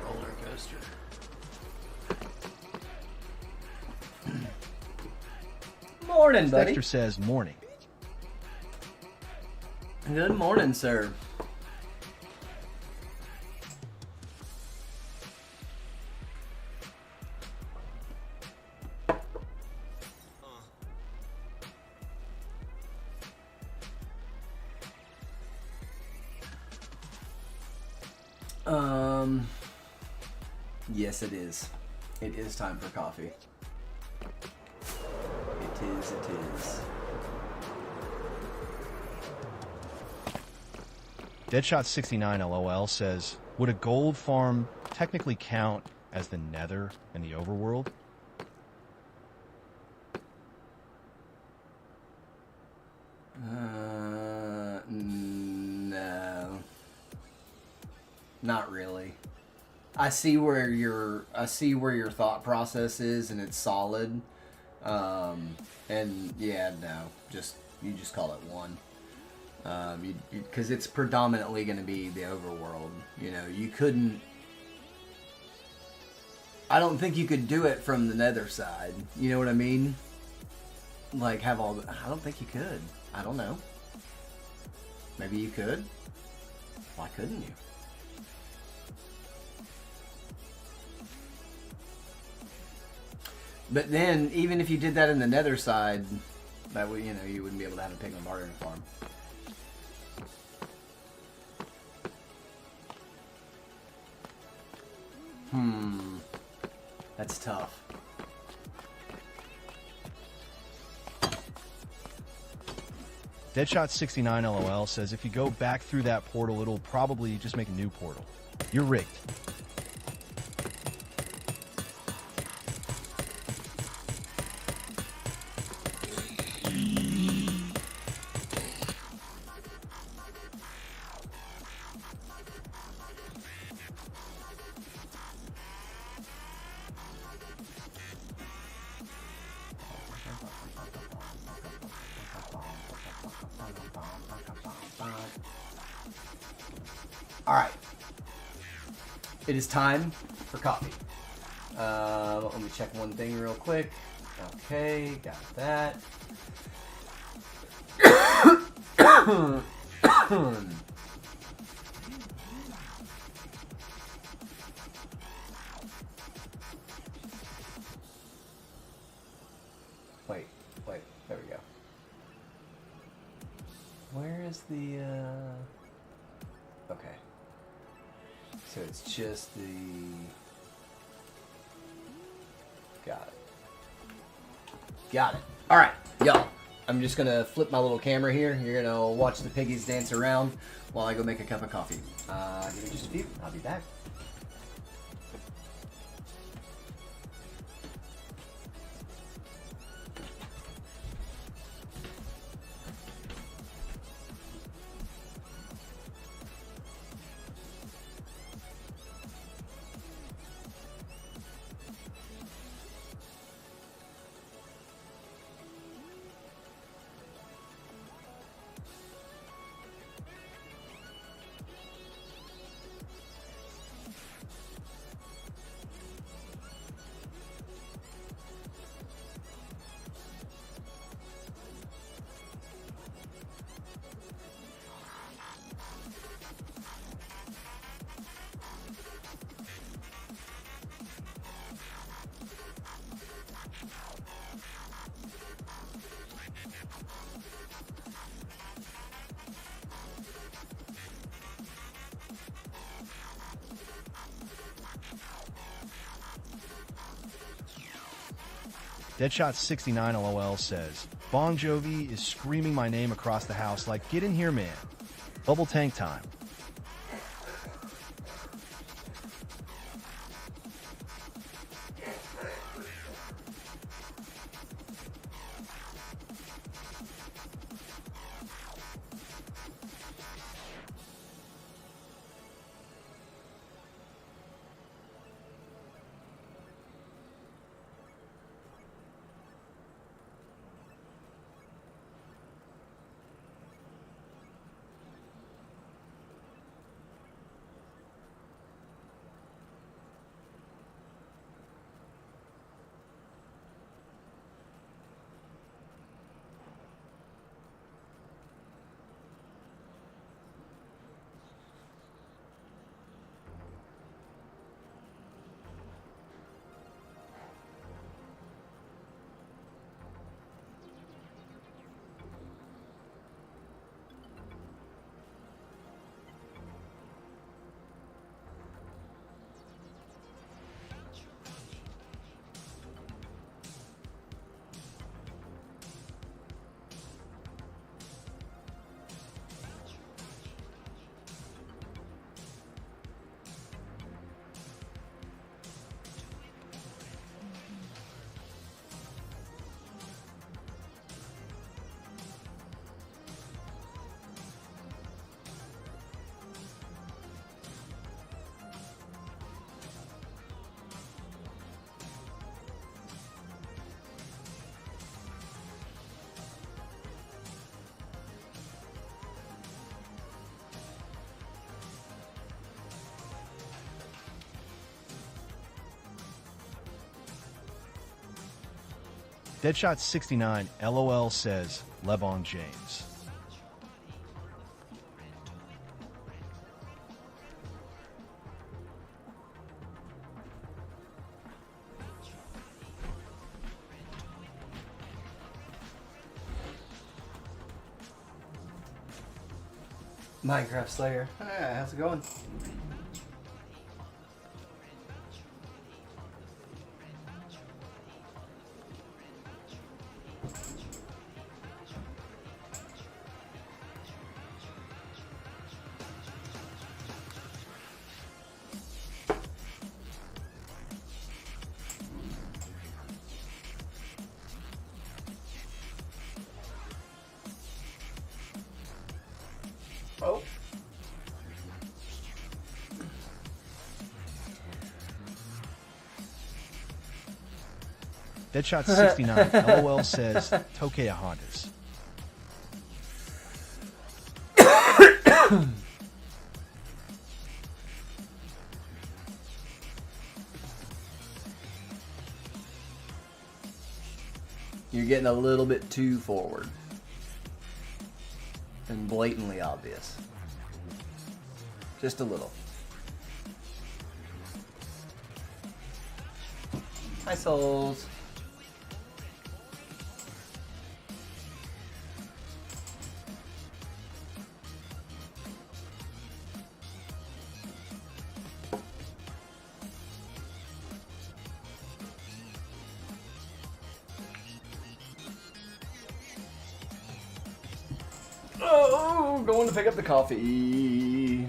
Roller coaster. Morning, buddy. Dexter says, morning. Good morning, sir. Yes, it is. It is time for coffee. It is. Deadshot69 LOL says, would a gold farm technically count as the nether in the overworld? No. Not really. I see where your thought process is, and it's solid. And yeah, no, you just call it one. Because it's predominantly going to be the overworld. You know, you couldn't. I don't think you could do it from the nether side. You know what I mean? Like have all. I don't think you could. I don't know. Maybe you could. Why couldn't you? But then, even if you did that in the nether side, that would, you wouldn't be able to have a piglin bartering farm. That's tough. Deadshot69 LOL says, if you go back through that portal, it'll probably just make a new portal. You're rigged. Alright. It is time for coffee. Let me check one thing real quick. Okay, got that. Wait, there we go. Where is the, okay. So it's just the, got it. All right, y'all. I'm just gonna flip my little camera here. You're gonna watch the piggies dance around while I go make a cup of coffee. Give me just a few. I'll be back. Deadshot69 LOL says, Bon Jovi is screaming my name across the house like, get in here, man. Bubble tank time. Deadshot69 LOL says, LeBron James. Minecraft Slayer. Hi, how's it going? Oh. Deadshot69 LOL says, Tokyo Hondas. You're getting a little bit too forward. And blatantly obvious. Just a little. Hi, souls. Oh, going to pick up the coffee.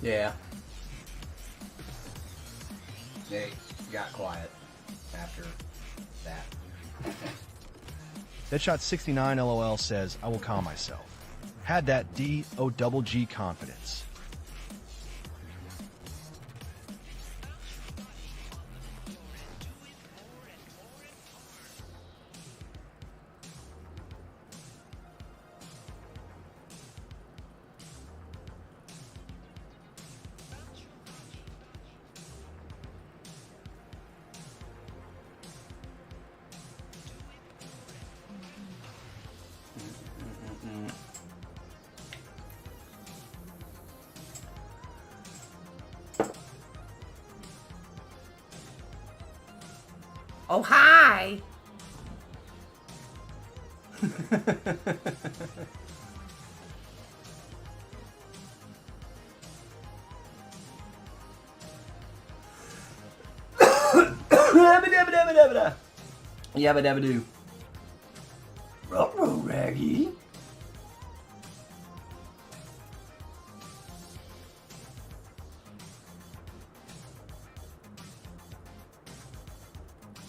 Yeah. Hey, got quiet. after that. Deadshot69 LOL says, I will calm myself. Had that D-O-double-G confidence. Oh, hi! Yabba dabba doo. Ruh-roh, Raggy.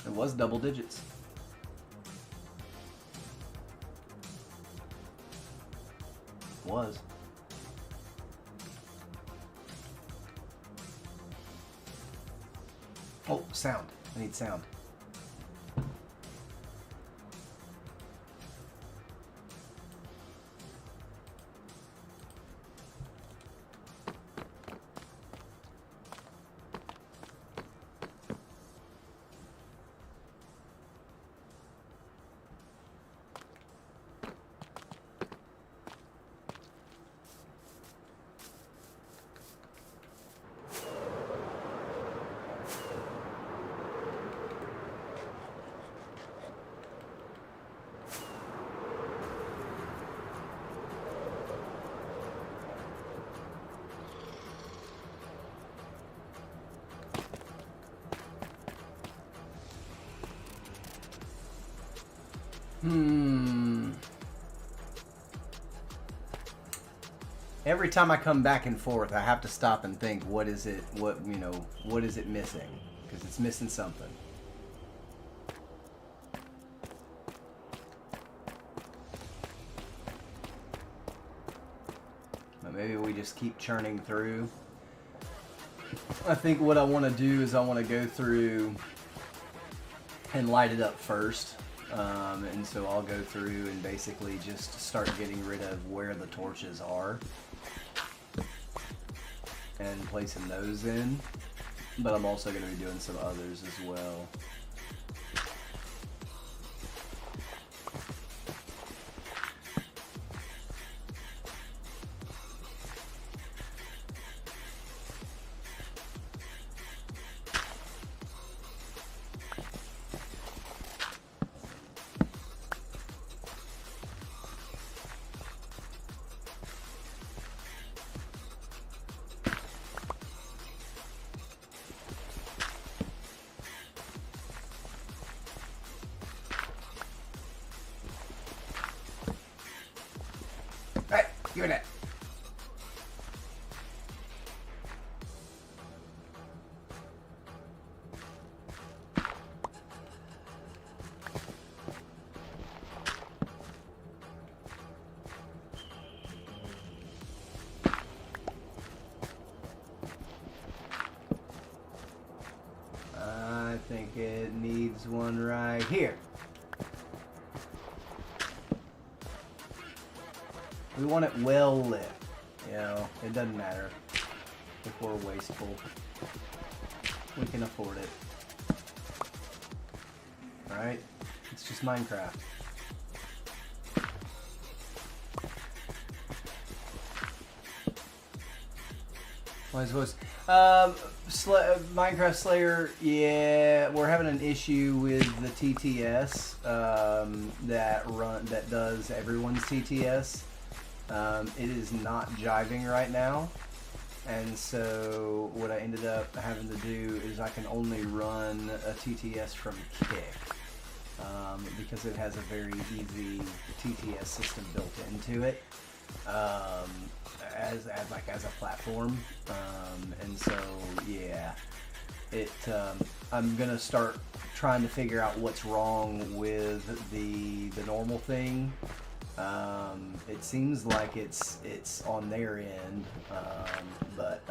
It was double digits. Was. Oh, sound. I need sound. Every time I come back and forth, I have to stop and think, what is it missing? Because it's missing something. But maybe we just keep churning through. I think what I want to do is I want to go through and light it up first. And so I'll go through and basically just start getting rid of where the torches are and placing those in, but I'm also going to be doing some others as well. Hey, give me that. I think it needs one right here. We want it well lit. You know, it doesn't matter if we're wasteful. We can afford it. Alright? It's just Minecraft. What is this? Minecraft Slayer, yeah, we're having an issue with the TTS that does everyone's TTS. It is not jiving right now, and so what I ended up having to do is I can only run a TTS from Kick because it has a very easy TTS system built into it as a platform, and so yeah, I'm gonna start trying to figure out what's wrong with the normal thing. It seems like it's on their end, but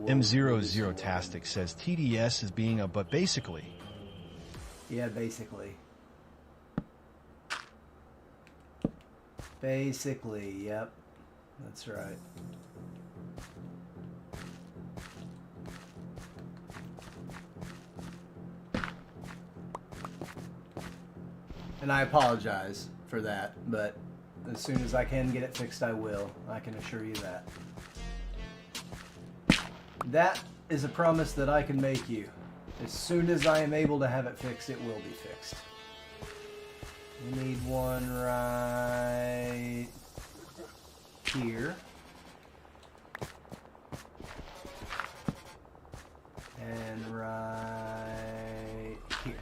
M00 Tastic says TDS is being a but basically. Yeah, basically. Basically, yep. That's right. And I apologize for that, but as soon as I can get it fixed, I will. I can assure you that. That is a promise that I can make you. As soon as I am able to have it fixed, it will be fixed. We need one right here. And right here.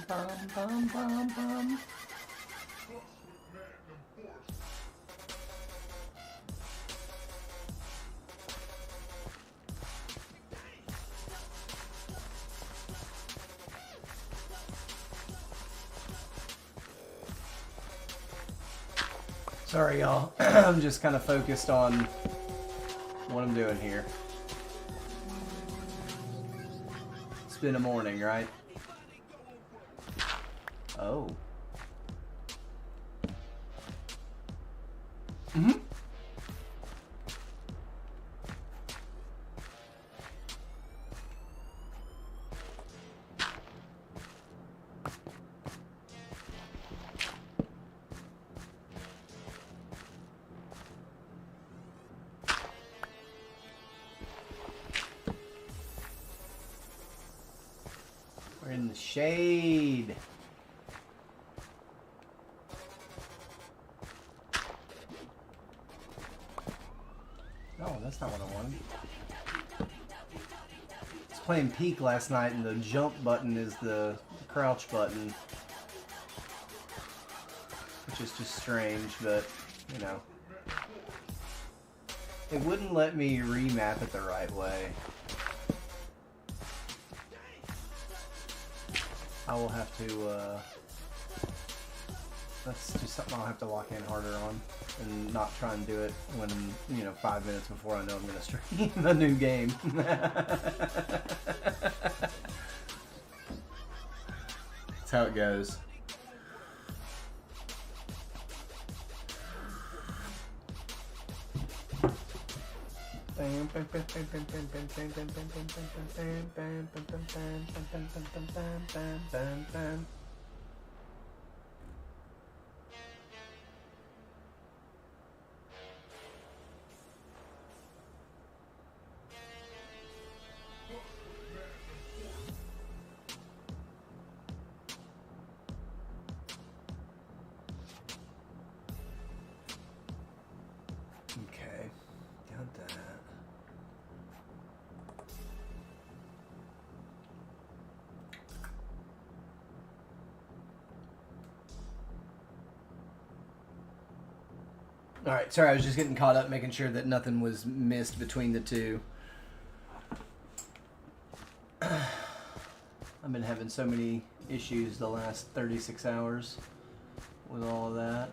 Bum, bum, bum, bum. Sorry, y'all. I'm just kind of focused on what I'm doing here. It's been a morning, right? Oh. Mm-hmm. We're in the shade. No, that's not what I wanted. I was playing Peak last night, and the jump button is the crouch button, which is just strange, but, you know. It wouldn't let me remap it the right way. I will have to, that's just something I'll have to lock in harder on and not try and do it when, 5 minutes before I know I'm going to stream a new game. That's how it goes. Okay, got that. Alright, sorry, I was just getting caught up making sure that nothing was missed between the two. I've been having so many issues the last 36 hours with all of that.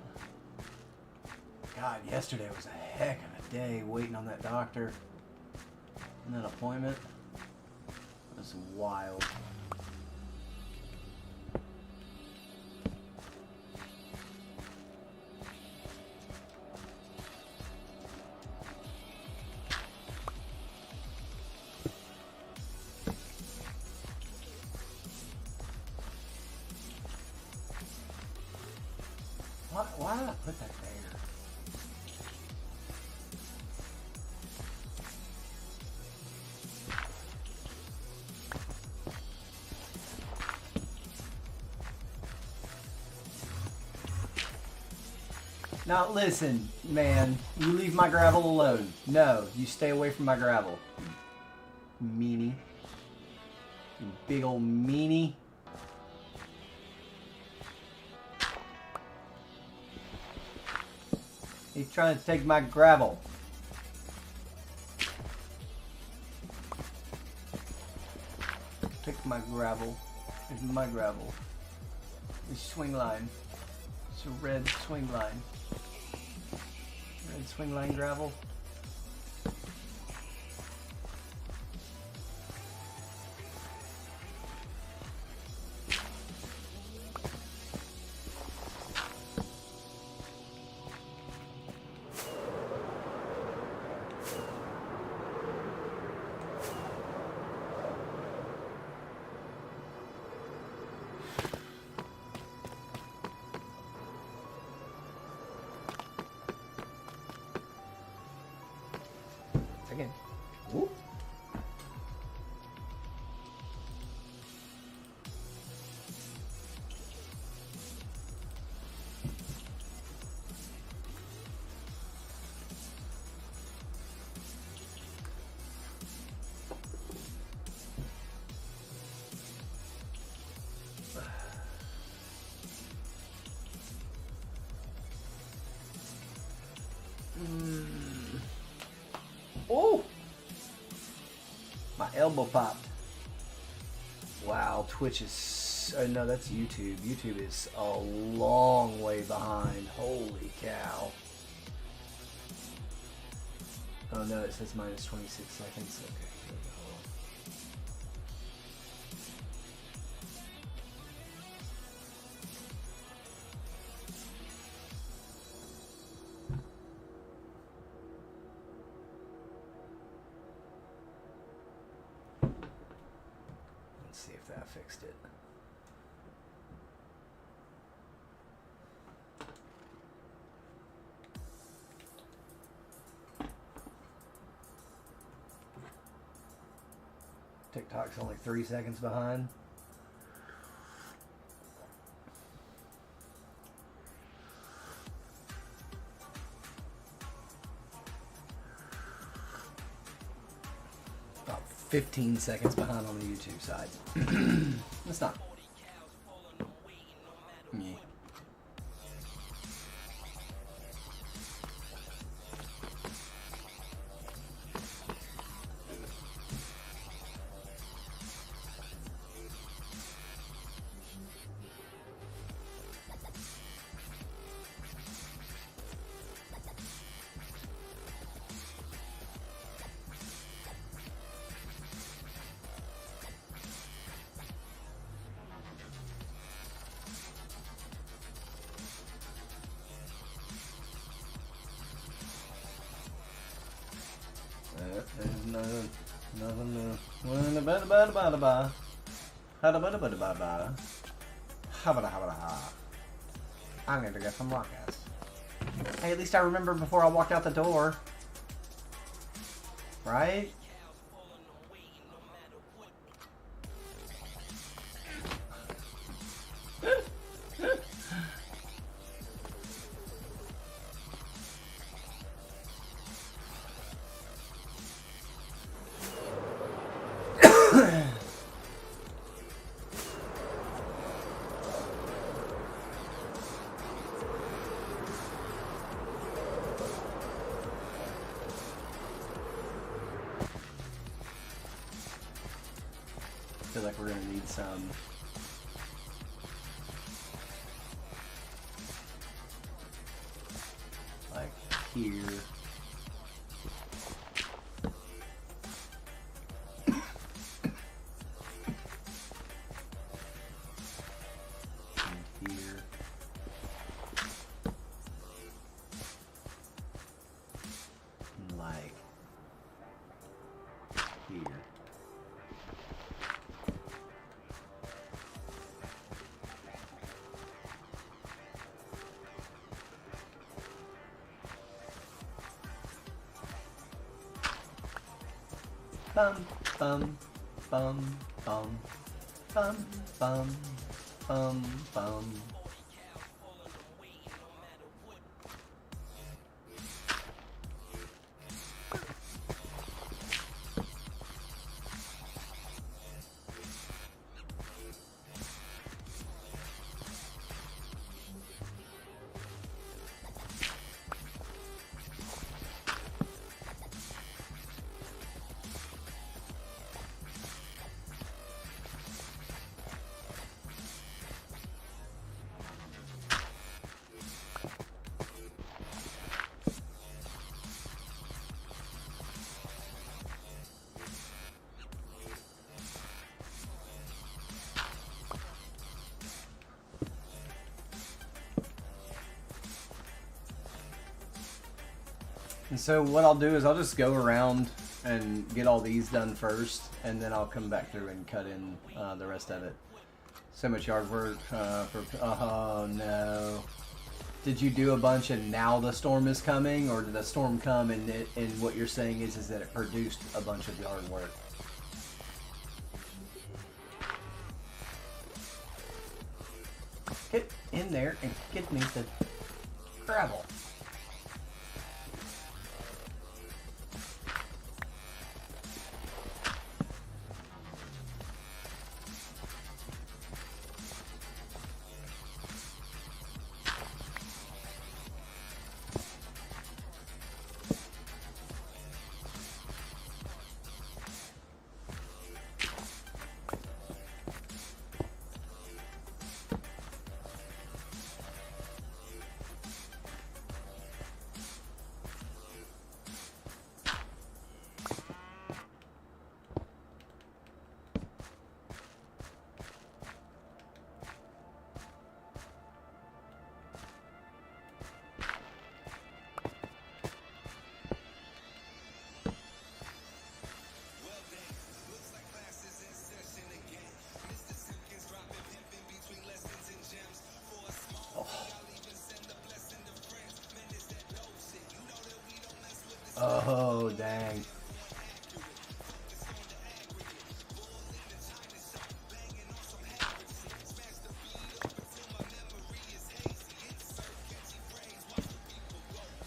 God, yesterday was a heck of a day waiting on that doctor and that appointment. was wild. Why did I put that there? Now listen, man, you leave my gravel alone. No, you stay away from my gravel. You meanie. You big old meanie. He's trying to take my gravel. Take my gravel. It's my gravel. It's swing line. It's a red swing line. Red swing line gravel. Again. Whoop. Oh! My elbow popped. Wow, Twitch is... no, that's YouTube. YouTube is a long way behind. Holy cow. Oh no, it says minus 26 seconds. Okay, here we go. See if that fixed it. TikTok's only 3 seconds behind. About 15 seconds behind on the YouTube side. That's not me. Nothing new. I need to get some rockets. Hey, at least I remember before I walked out the door. Right? I feel like we're gonna need some like here. Bum, bum, bum, bum, bum, bum, bum, bum. And so what I'll do is I'll just go around and get all these done first, and then I'll come back through and cut in the rest of it. So much yard work for... Oh, no. Did you do a bunch and now the storm is coming? Or did the storm come and what you're saying is that it produced a bunch of yard work? Get in there and get me the gravel. Oh, dang.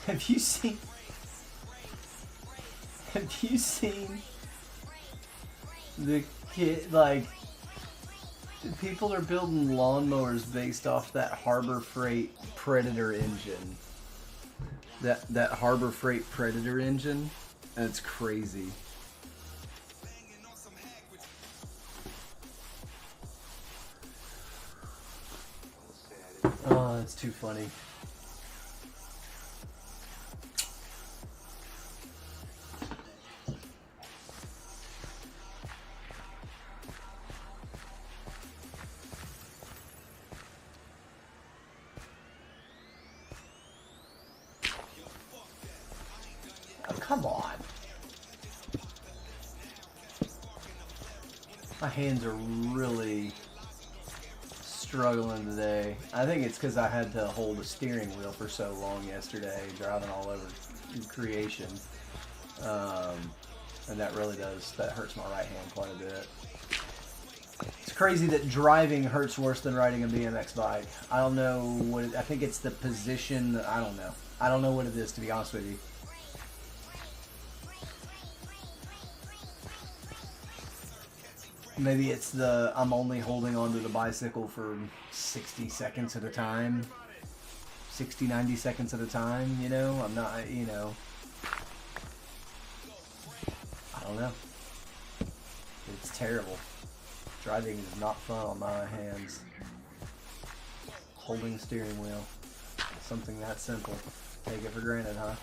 Have you seen the kid, like, people are building lawnmowers based off that Harbor Freight Predator engine. That Harbor Freight Predator engine, that's crazy. Oh, that's too funny. Come on. My hands are really struggling today. I think it's because I had to hold a steering wheel for so long yesterday, driving all over creation. And that really does, that hurts my right hand quite a bit. It's crazy that driving hurts worse than riding a BMX bike. I don't know what I think it's the position. I don't know. I don't know what it is, to be honest with you. Maybe it's the I'm only holding onto the bicycle for 60 seconds at a time. 60, 90 seconds at a time, you know? I'm not, you know. I don't know. It's terrible. Driving is not fun on my hands. Holding steering wheel. Something that simple. Take it for granted, huh?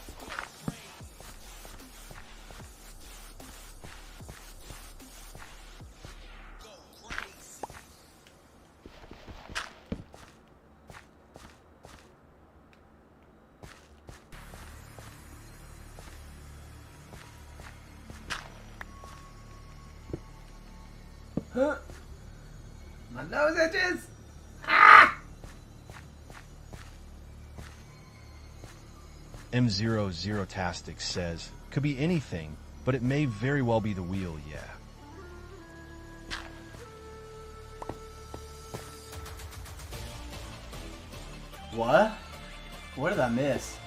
Huh? My nose itches! Ah! M00tastic says, could be anything. but it may very well be the wheel, yeah. What? What did I miss?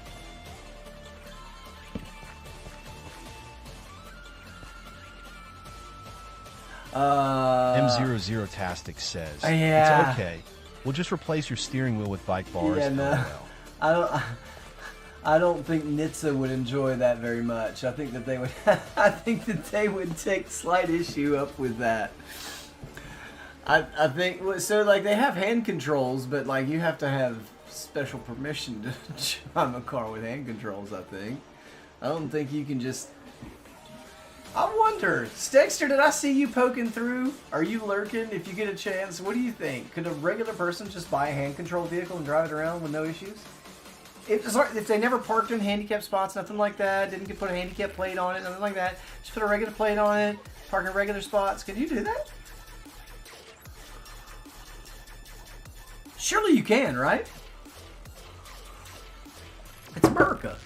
M00tastic says, yeah. it's okay. We'll just replace your steering wheel with bike bars. Yeah, no. LOL. I don't think NHTSA would enjoy that very much. I think that they would. I think that they would take slight issue up with that. I think so. Like they have hand controls, but like you have to have special permission to drive a car with hand controls. I think. I don't think you can just. I wonder, Stexter, did I see you poking through? Are you lurking? If you get a chance, what do you think? Could a regular person just buy a hand-controlled vehicle and drive it around with no issues? If they never parked in handicap spots, nothing like that, didn't get put a handicap plate on it, nothing like that, just put a regular plate on it, park in regular spots, can you do that? Surely you can, right? It's America.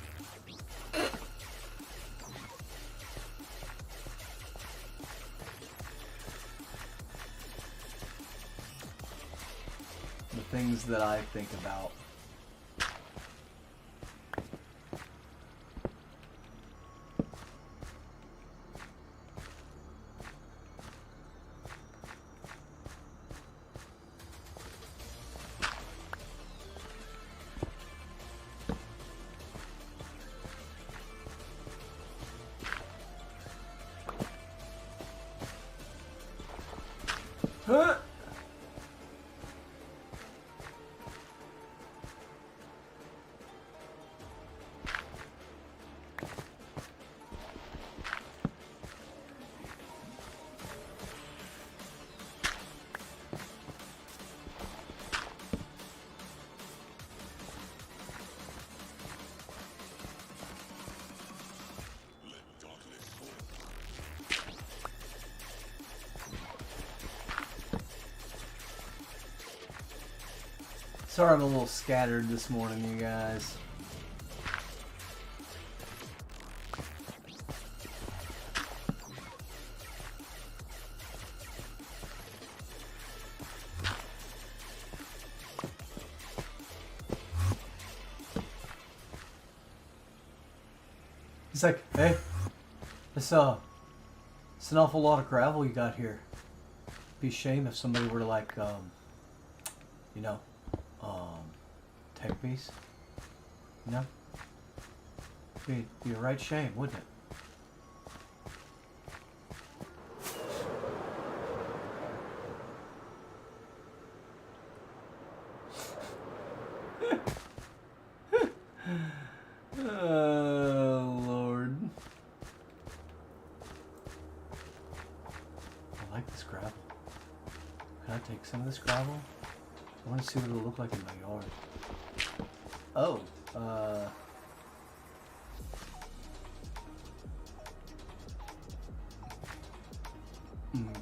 The things that I think about. Huh? Sorry I'm a little scattered this morning, you guys. He's like, hey, it's an awful lot of gravel you got here. Be a shame if somebody were to like, you know, take these. You know? Be a right shame, wouldn't it? Oh, Lord. I like this gravel. Can I take some of this gravel? I want to see what it'll look like in my yard. Oh,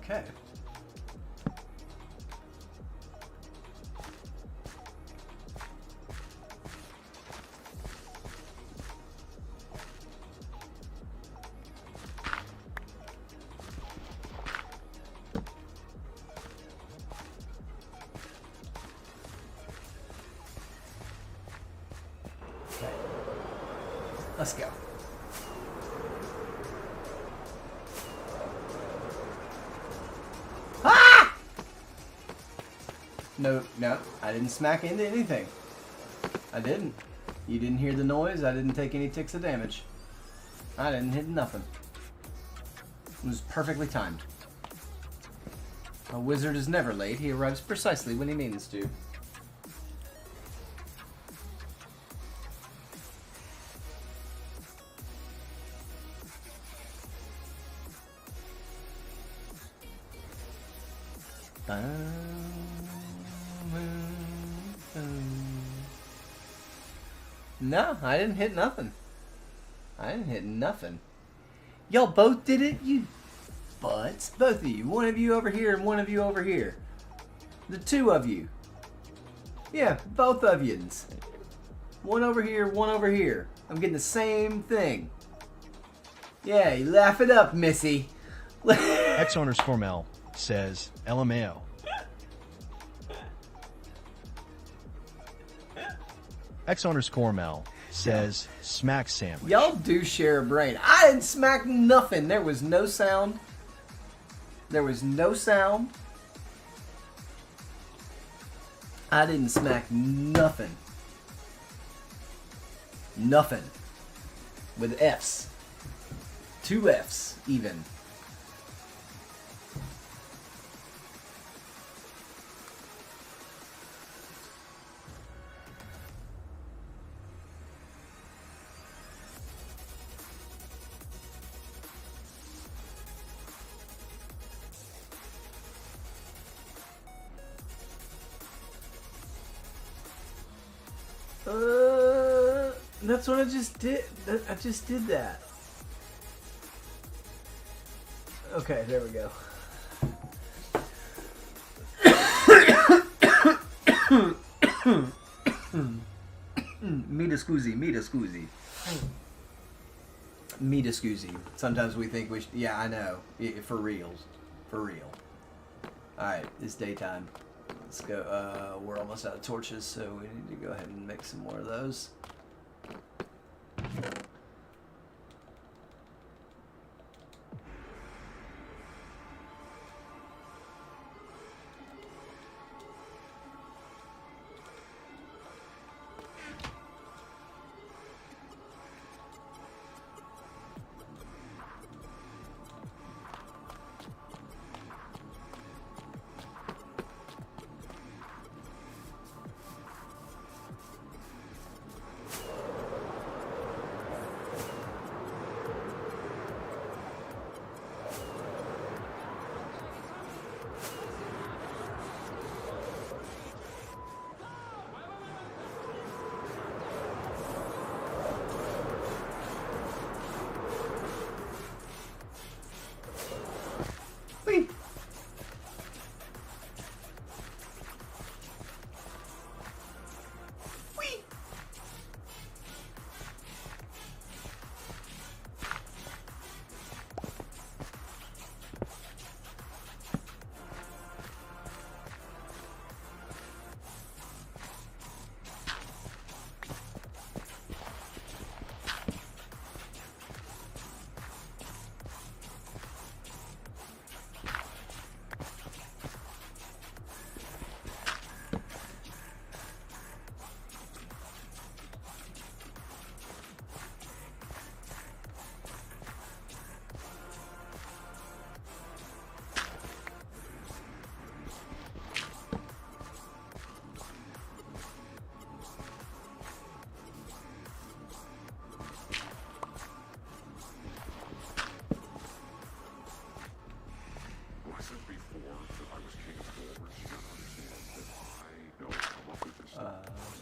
okay. Let's go. Ah! No, I didn't smack into anything. I didn't. You didn't hear the noise. I didn't take any ticks of damage. I didn't hit nothing. It was perfectly timed. A wizard is never late. He arrives precisely when he means to. No, I didn't hit nothing. I didn't hit nothing. Y'all both did it, you butts. Both of you. One of you over here and one of you over here. The two of you. Yeah, both of yous. One over here, one over here. I'm getting the same thing. Yeah, you laugh it up, Missy. X_Mel says, LMAO. X_Mel says, smack sandwich. Y'all do share a brain. I didn't smack nothing. There was no sound. There was no sound. I didn't smack nothing. Nothing. With F's. 2 F's, even. That's what I just did. I just did that. Okay, there we go. Me scusi. Sometimes we think we should, yeah, I know. For reals. For real. Alright, it's daytime. Let's go. We're almost out of torches, so we need to go ahead and make some more of those. Whee! Whee!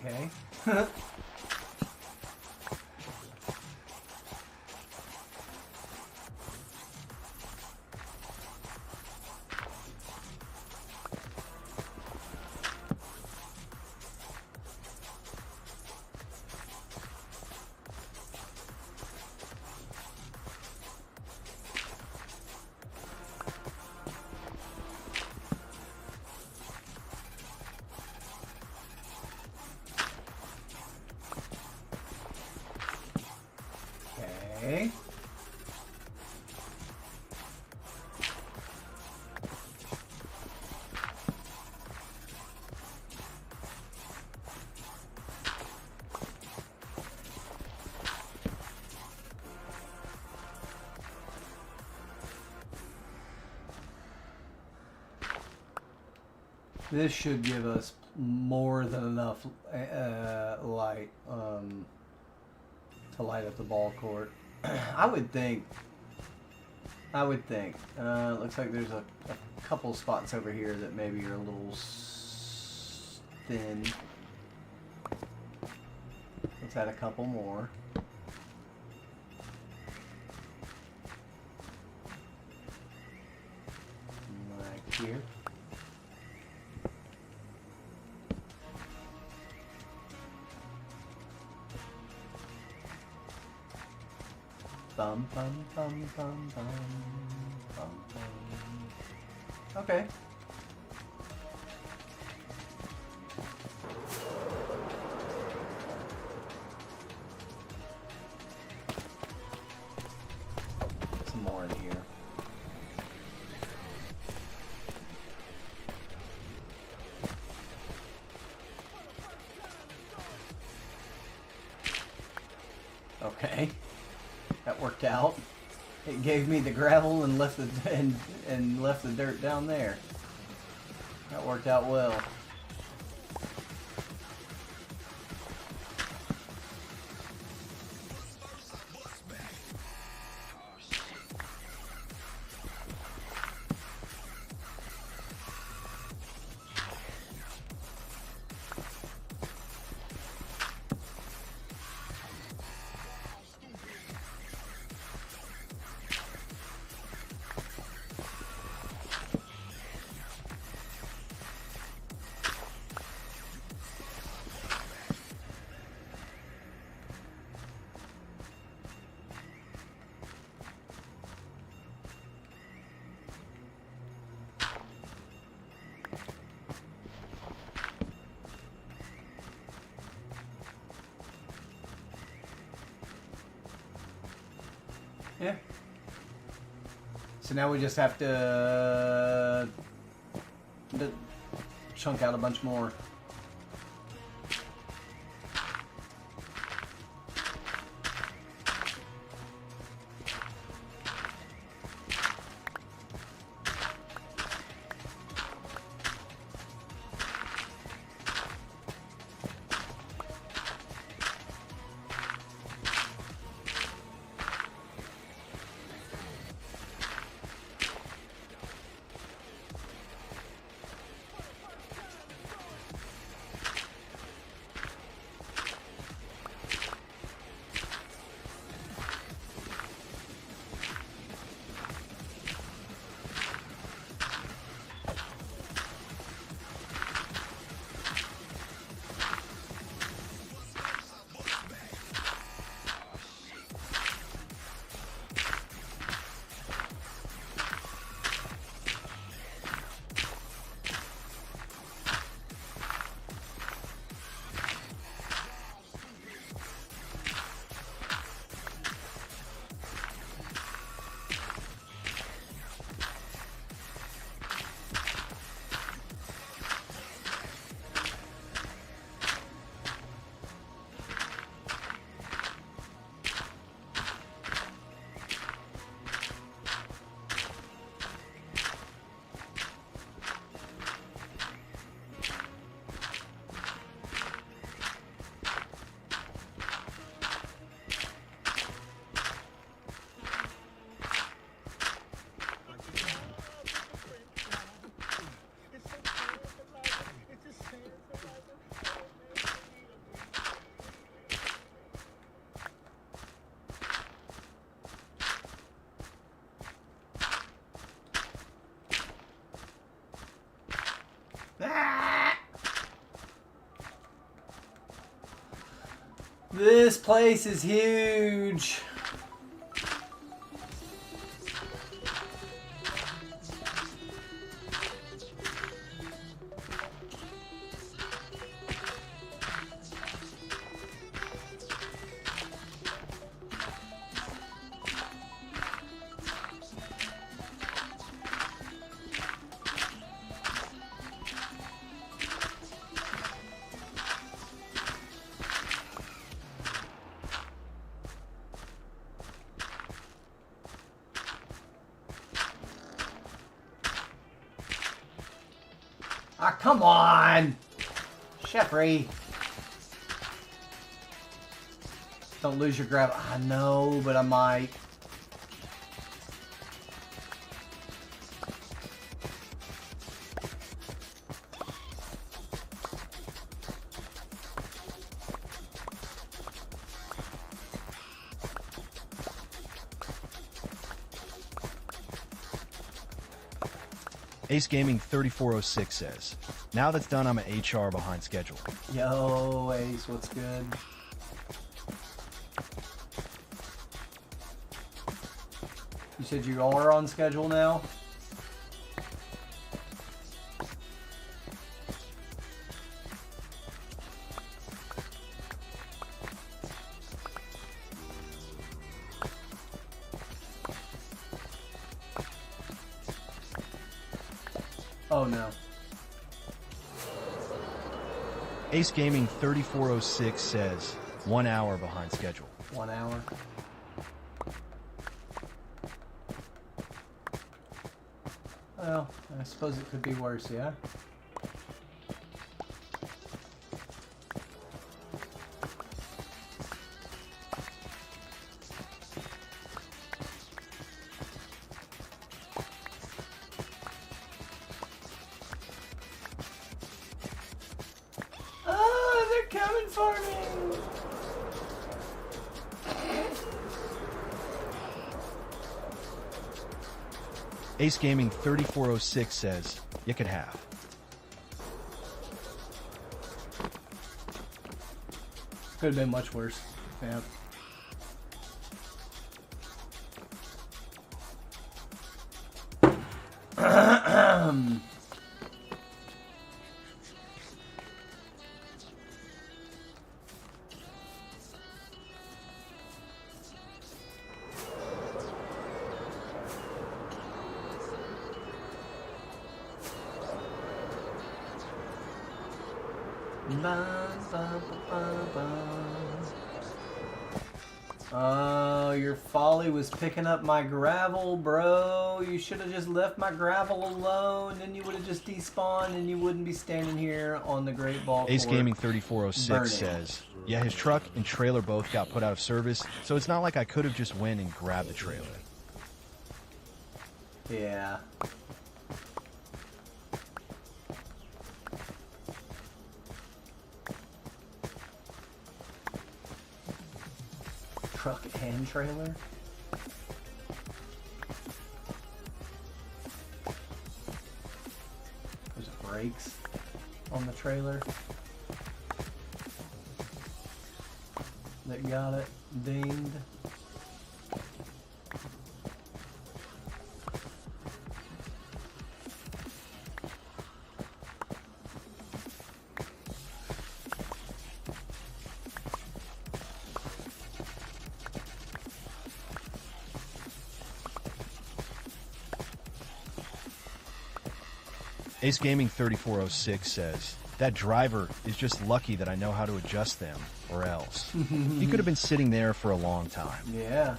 Okay. Okay. This should give us more than enough light to light up the ball court. I would think. Looks like there's a couple spots over here that maybe are a little thin. Let's add a couple more. Like here. Bum, bum, bum, bum, bum, bum, bum. Okay. Some more in here. Okay, that worked out. It gave me the gravel and left the and left the dirt down there. That worked out well. Yeah. So now we just have to chunk out a bunch more. Ah! This place is huge. Ah, come on! Sheffrey. Don't lose your grab. I know, but I might. Ace Gaming 3406 says, now that's done, I'm an HR behind schedule. Yo, Ace, what's good? said you are on schedule now? Oh no. Ace Gaming 3406 says 1 hour behind schedule. 1 hour. Well, I suppose it could be worse, yeah? Oh, they're coming for me! Ace Gaming 3406 says you could have. Could have been much worse. Yeah. Oh, your folly was picking up my gravel, bro. You should have just left my gravel alone, then you would have just despawned and you wouldn't be standing here on the Great Ball Ace Court Gaming 3406 burning. says, yeah, his truck and trailer both got put out of service, so it's not like I could have just went and grabbed the trailer. Yeah. Truck and trailer? There's brakes on the trailer that got it dinged. Ace Gaming 3406 says, that driver is just lucky that I know how to adjust them, or else. He could have been sitting there for a long time. Yeah.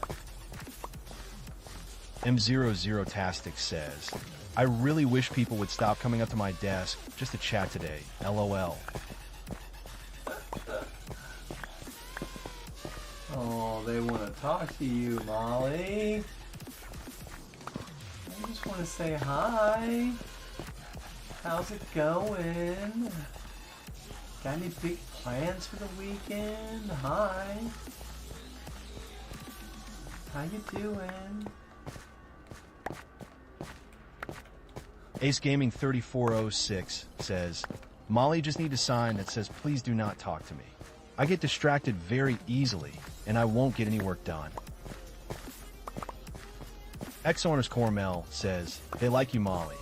M00tastic says, I really wish people would stop coming up to my desk just to chat today. LOL. Oh, they want to talk to you, Molly. I just want to say hi. How's it going? Got any big plans for the weekend? Hi. How you doing? Ace Gaming 3406 says, Molly just need a sign that says please do not talk to me. I get distracted very easily and I won't get any work done. X_Cormel says, they like you, Molly.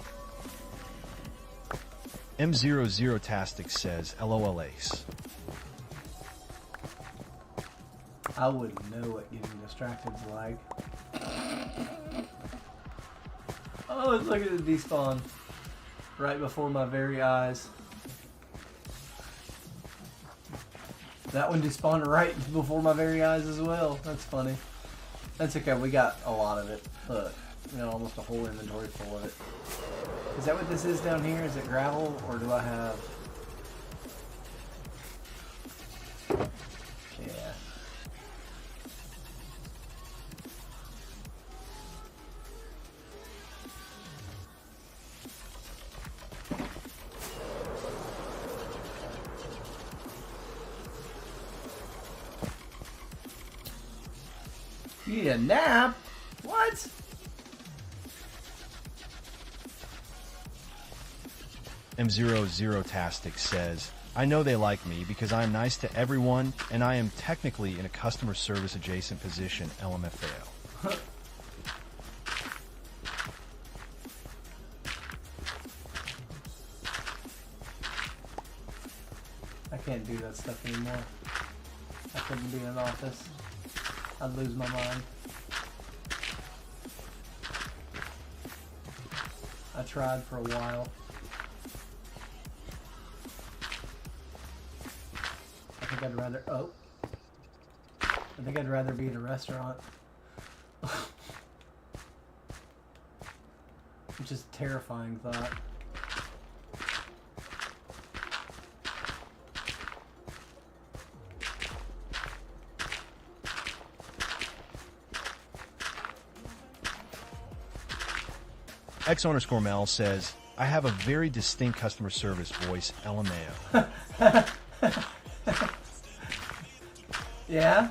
M00tastic says, LOL Ace. I wouldn't know what getting distracted's like. Oh, look at the despawn. Right before my very eyes. That one despawned right before my very eyes as well. That's funny. That's okay, we got a lot of it. Look, we got almost a whole inventory full of it. Is that what this is down here? Is it gravel, or do I have... Yeah. You need a nap? What? M00tastic says, I know they like me because I am nice to everyone and I am technically in a customer service adjacent position, LMFAO. can't do that stuff anymore. I couldn't be in an office. I'd lose my mind. I tried for a while. I think I'd rather... Oh. I think I'd rather be in a restaurant. Which is a terrifying thought. X_Mel says, I have a very distinct customer service voice, LMAO. Yeah?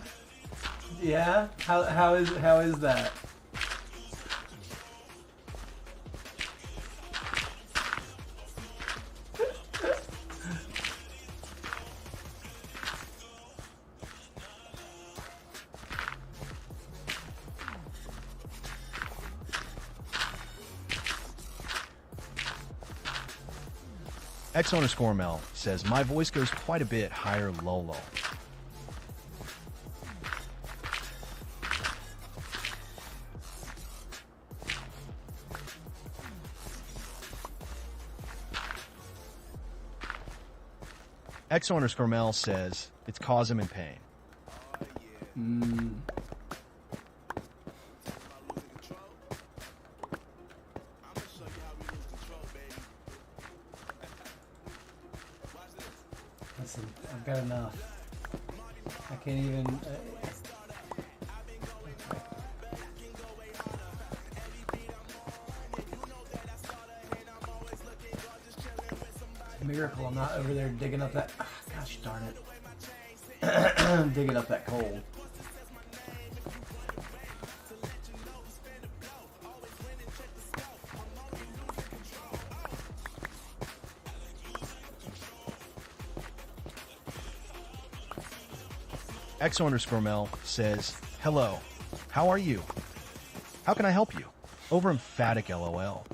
Yeah? How is that? X_Mel says, my voice goes quite a bit higher low. X_Mel says, it's cause him in pain. Listen, I've got enough. I can't even... It's a miracle I'm not over there digging up that... gosh darn it. Digging up that coal. X_Mel says, hello, how are you? How can I help you? Over emphatic LOL.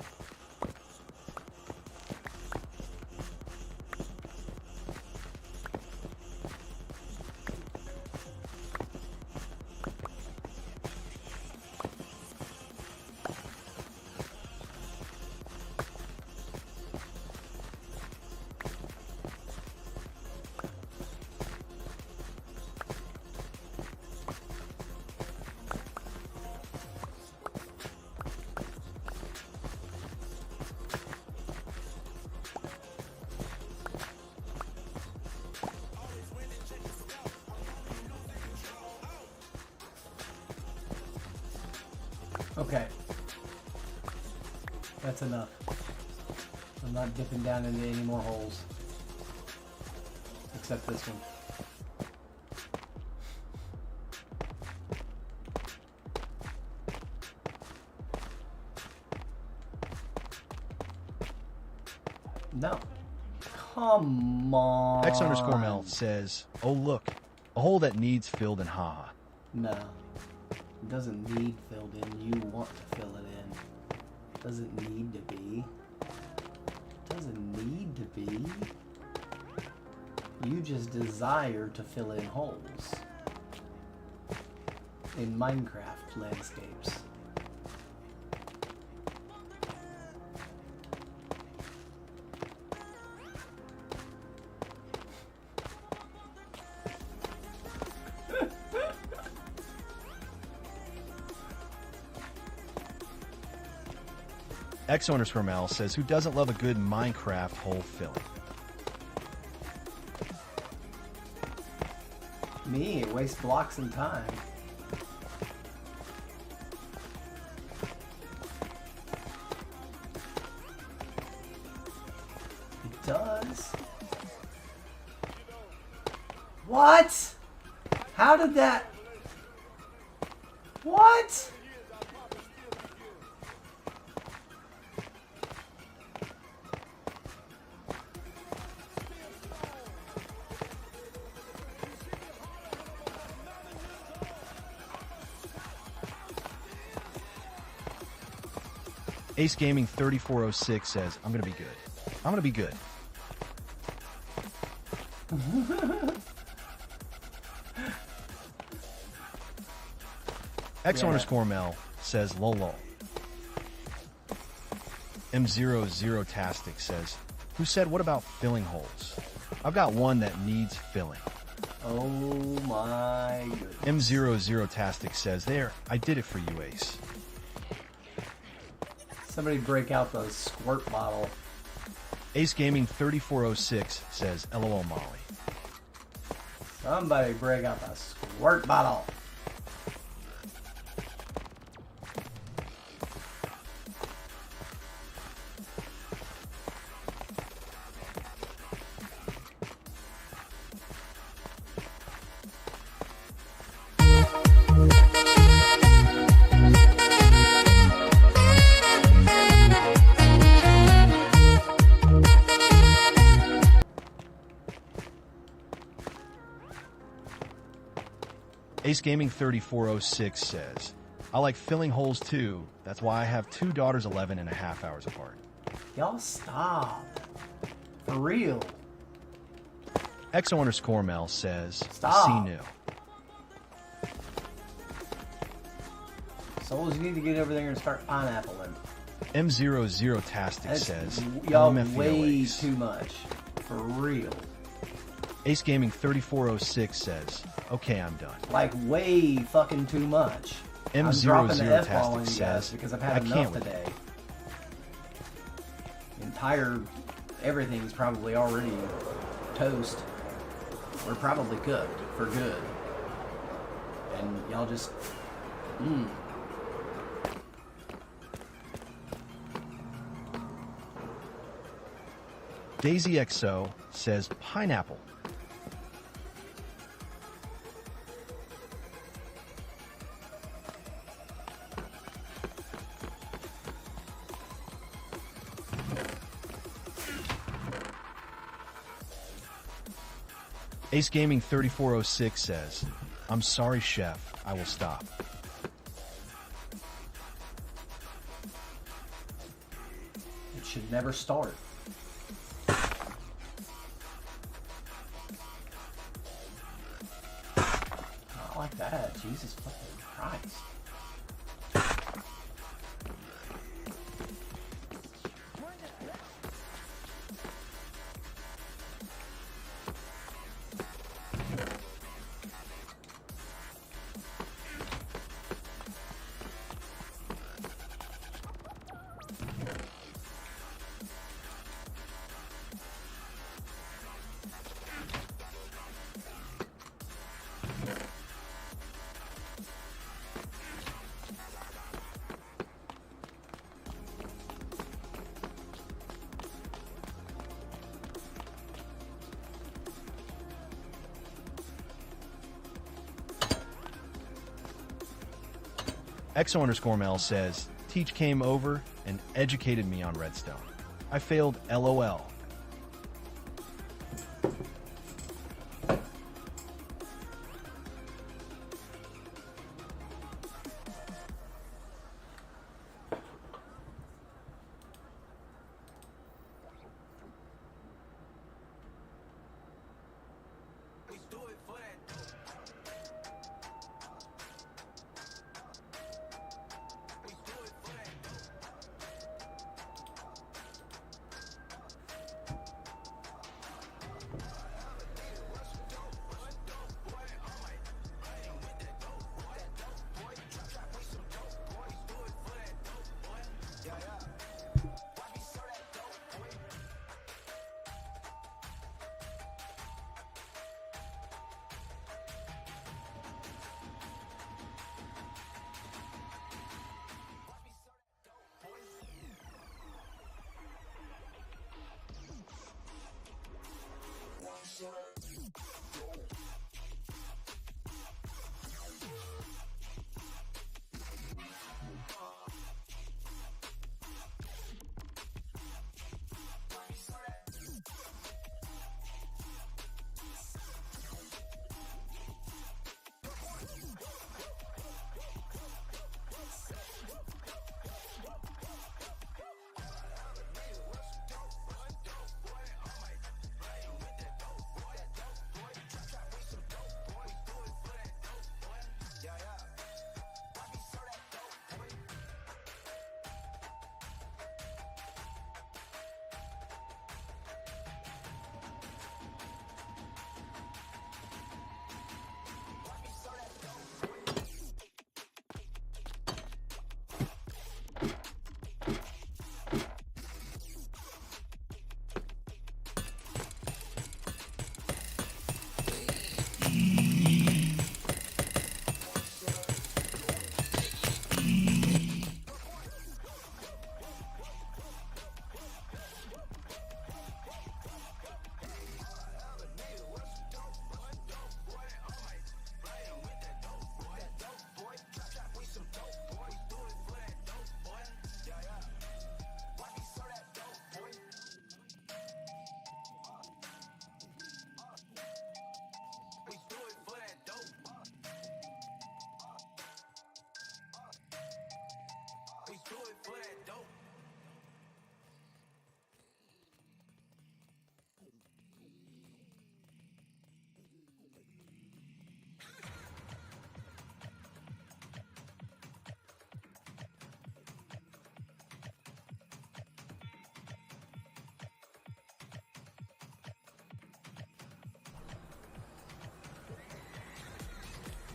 Okay. That's enough. I'm not dipping down into any more holes. Except this one. No. Come on. X_Mel says, oh look, a hole that needs filled in haha. No. It doesn't need filled in. You want to fill it in. It doesn't need to be. It doesn't need to be. You just desire to fill in holes. In Minecraft landscapes. X_Mel says, who doesn't love a good Minecraft hole filling? Me, it wastes blocks and time. It does. What? How did that... What? Ace Gaming 3406 says, I'm gonna be good. I'm gonna be good. X Yeah. underscore Mel says lol. M00tastic says, who said what about filling holes? I've got one that needs filling. Oh my goodness. M00tastic says, there, I did it for you, Ace. Somebody break out the squirt bottle. Ace Gaming 3406 says, LOL Molly. Somebody break out the squirt bottle. Ace Gaming 3406 says, I like filling holes too. That's why I have 2 daughters 11.5 hours apart. Y'all stop. For real. XO underscore Mel says, Stop. see new. Souls, you need to get over there and start pineappling. M00tastic That's says, y'all LMFAO way Ace. too much. For real. Ace Gaming 3406 says, okay, I'm done. Like way fucking too much. I'm M00 dropping the F-ball on tastic you guys says, because I've I had can't enough with today. Everything's probably already toast. Or probably cooked for good. And y'all just... Daisy XO says, pineapple. Ace Gaming 3406 says, I'm sorry, chef. I will stop. It should never start. Not like that. Jesus fucking Christ. XO underscore Mel says, Teach came over and educated me on Redstone. I failed LOL.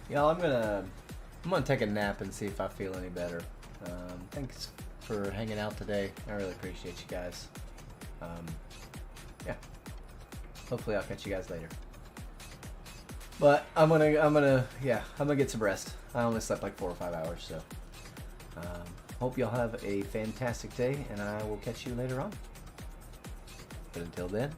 Y'all, I'm gonna take a nap and see if I feel any better. Thanks for hanging out today. I really appreciate you guys. Yeah. Hopefully I'll catch you guys later. But I'm gonna get some rest. I only slept like 4 or 5 hours, so hope y'all have a fantastic day, and I will catch you later on. But until then,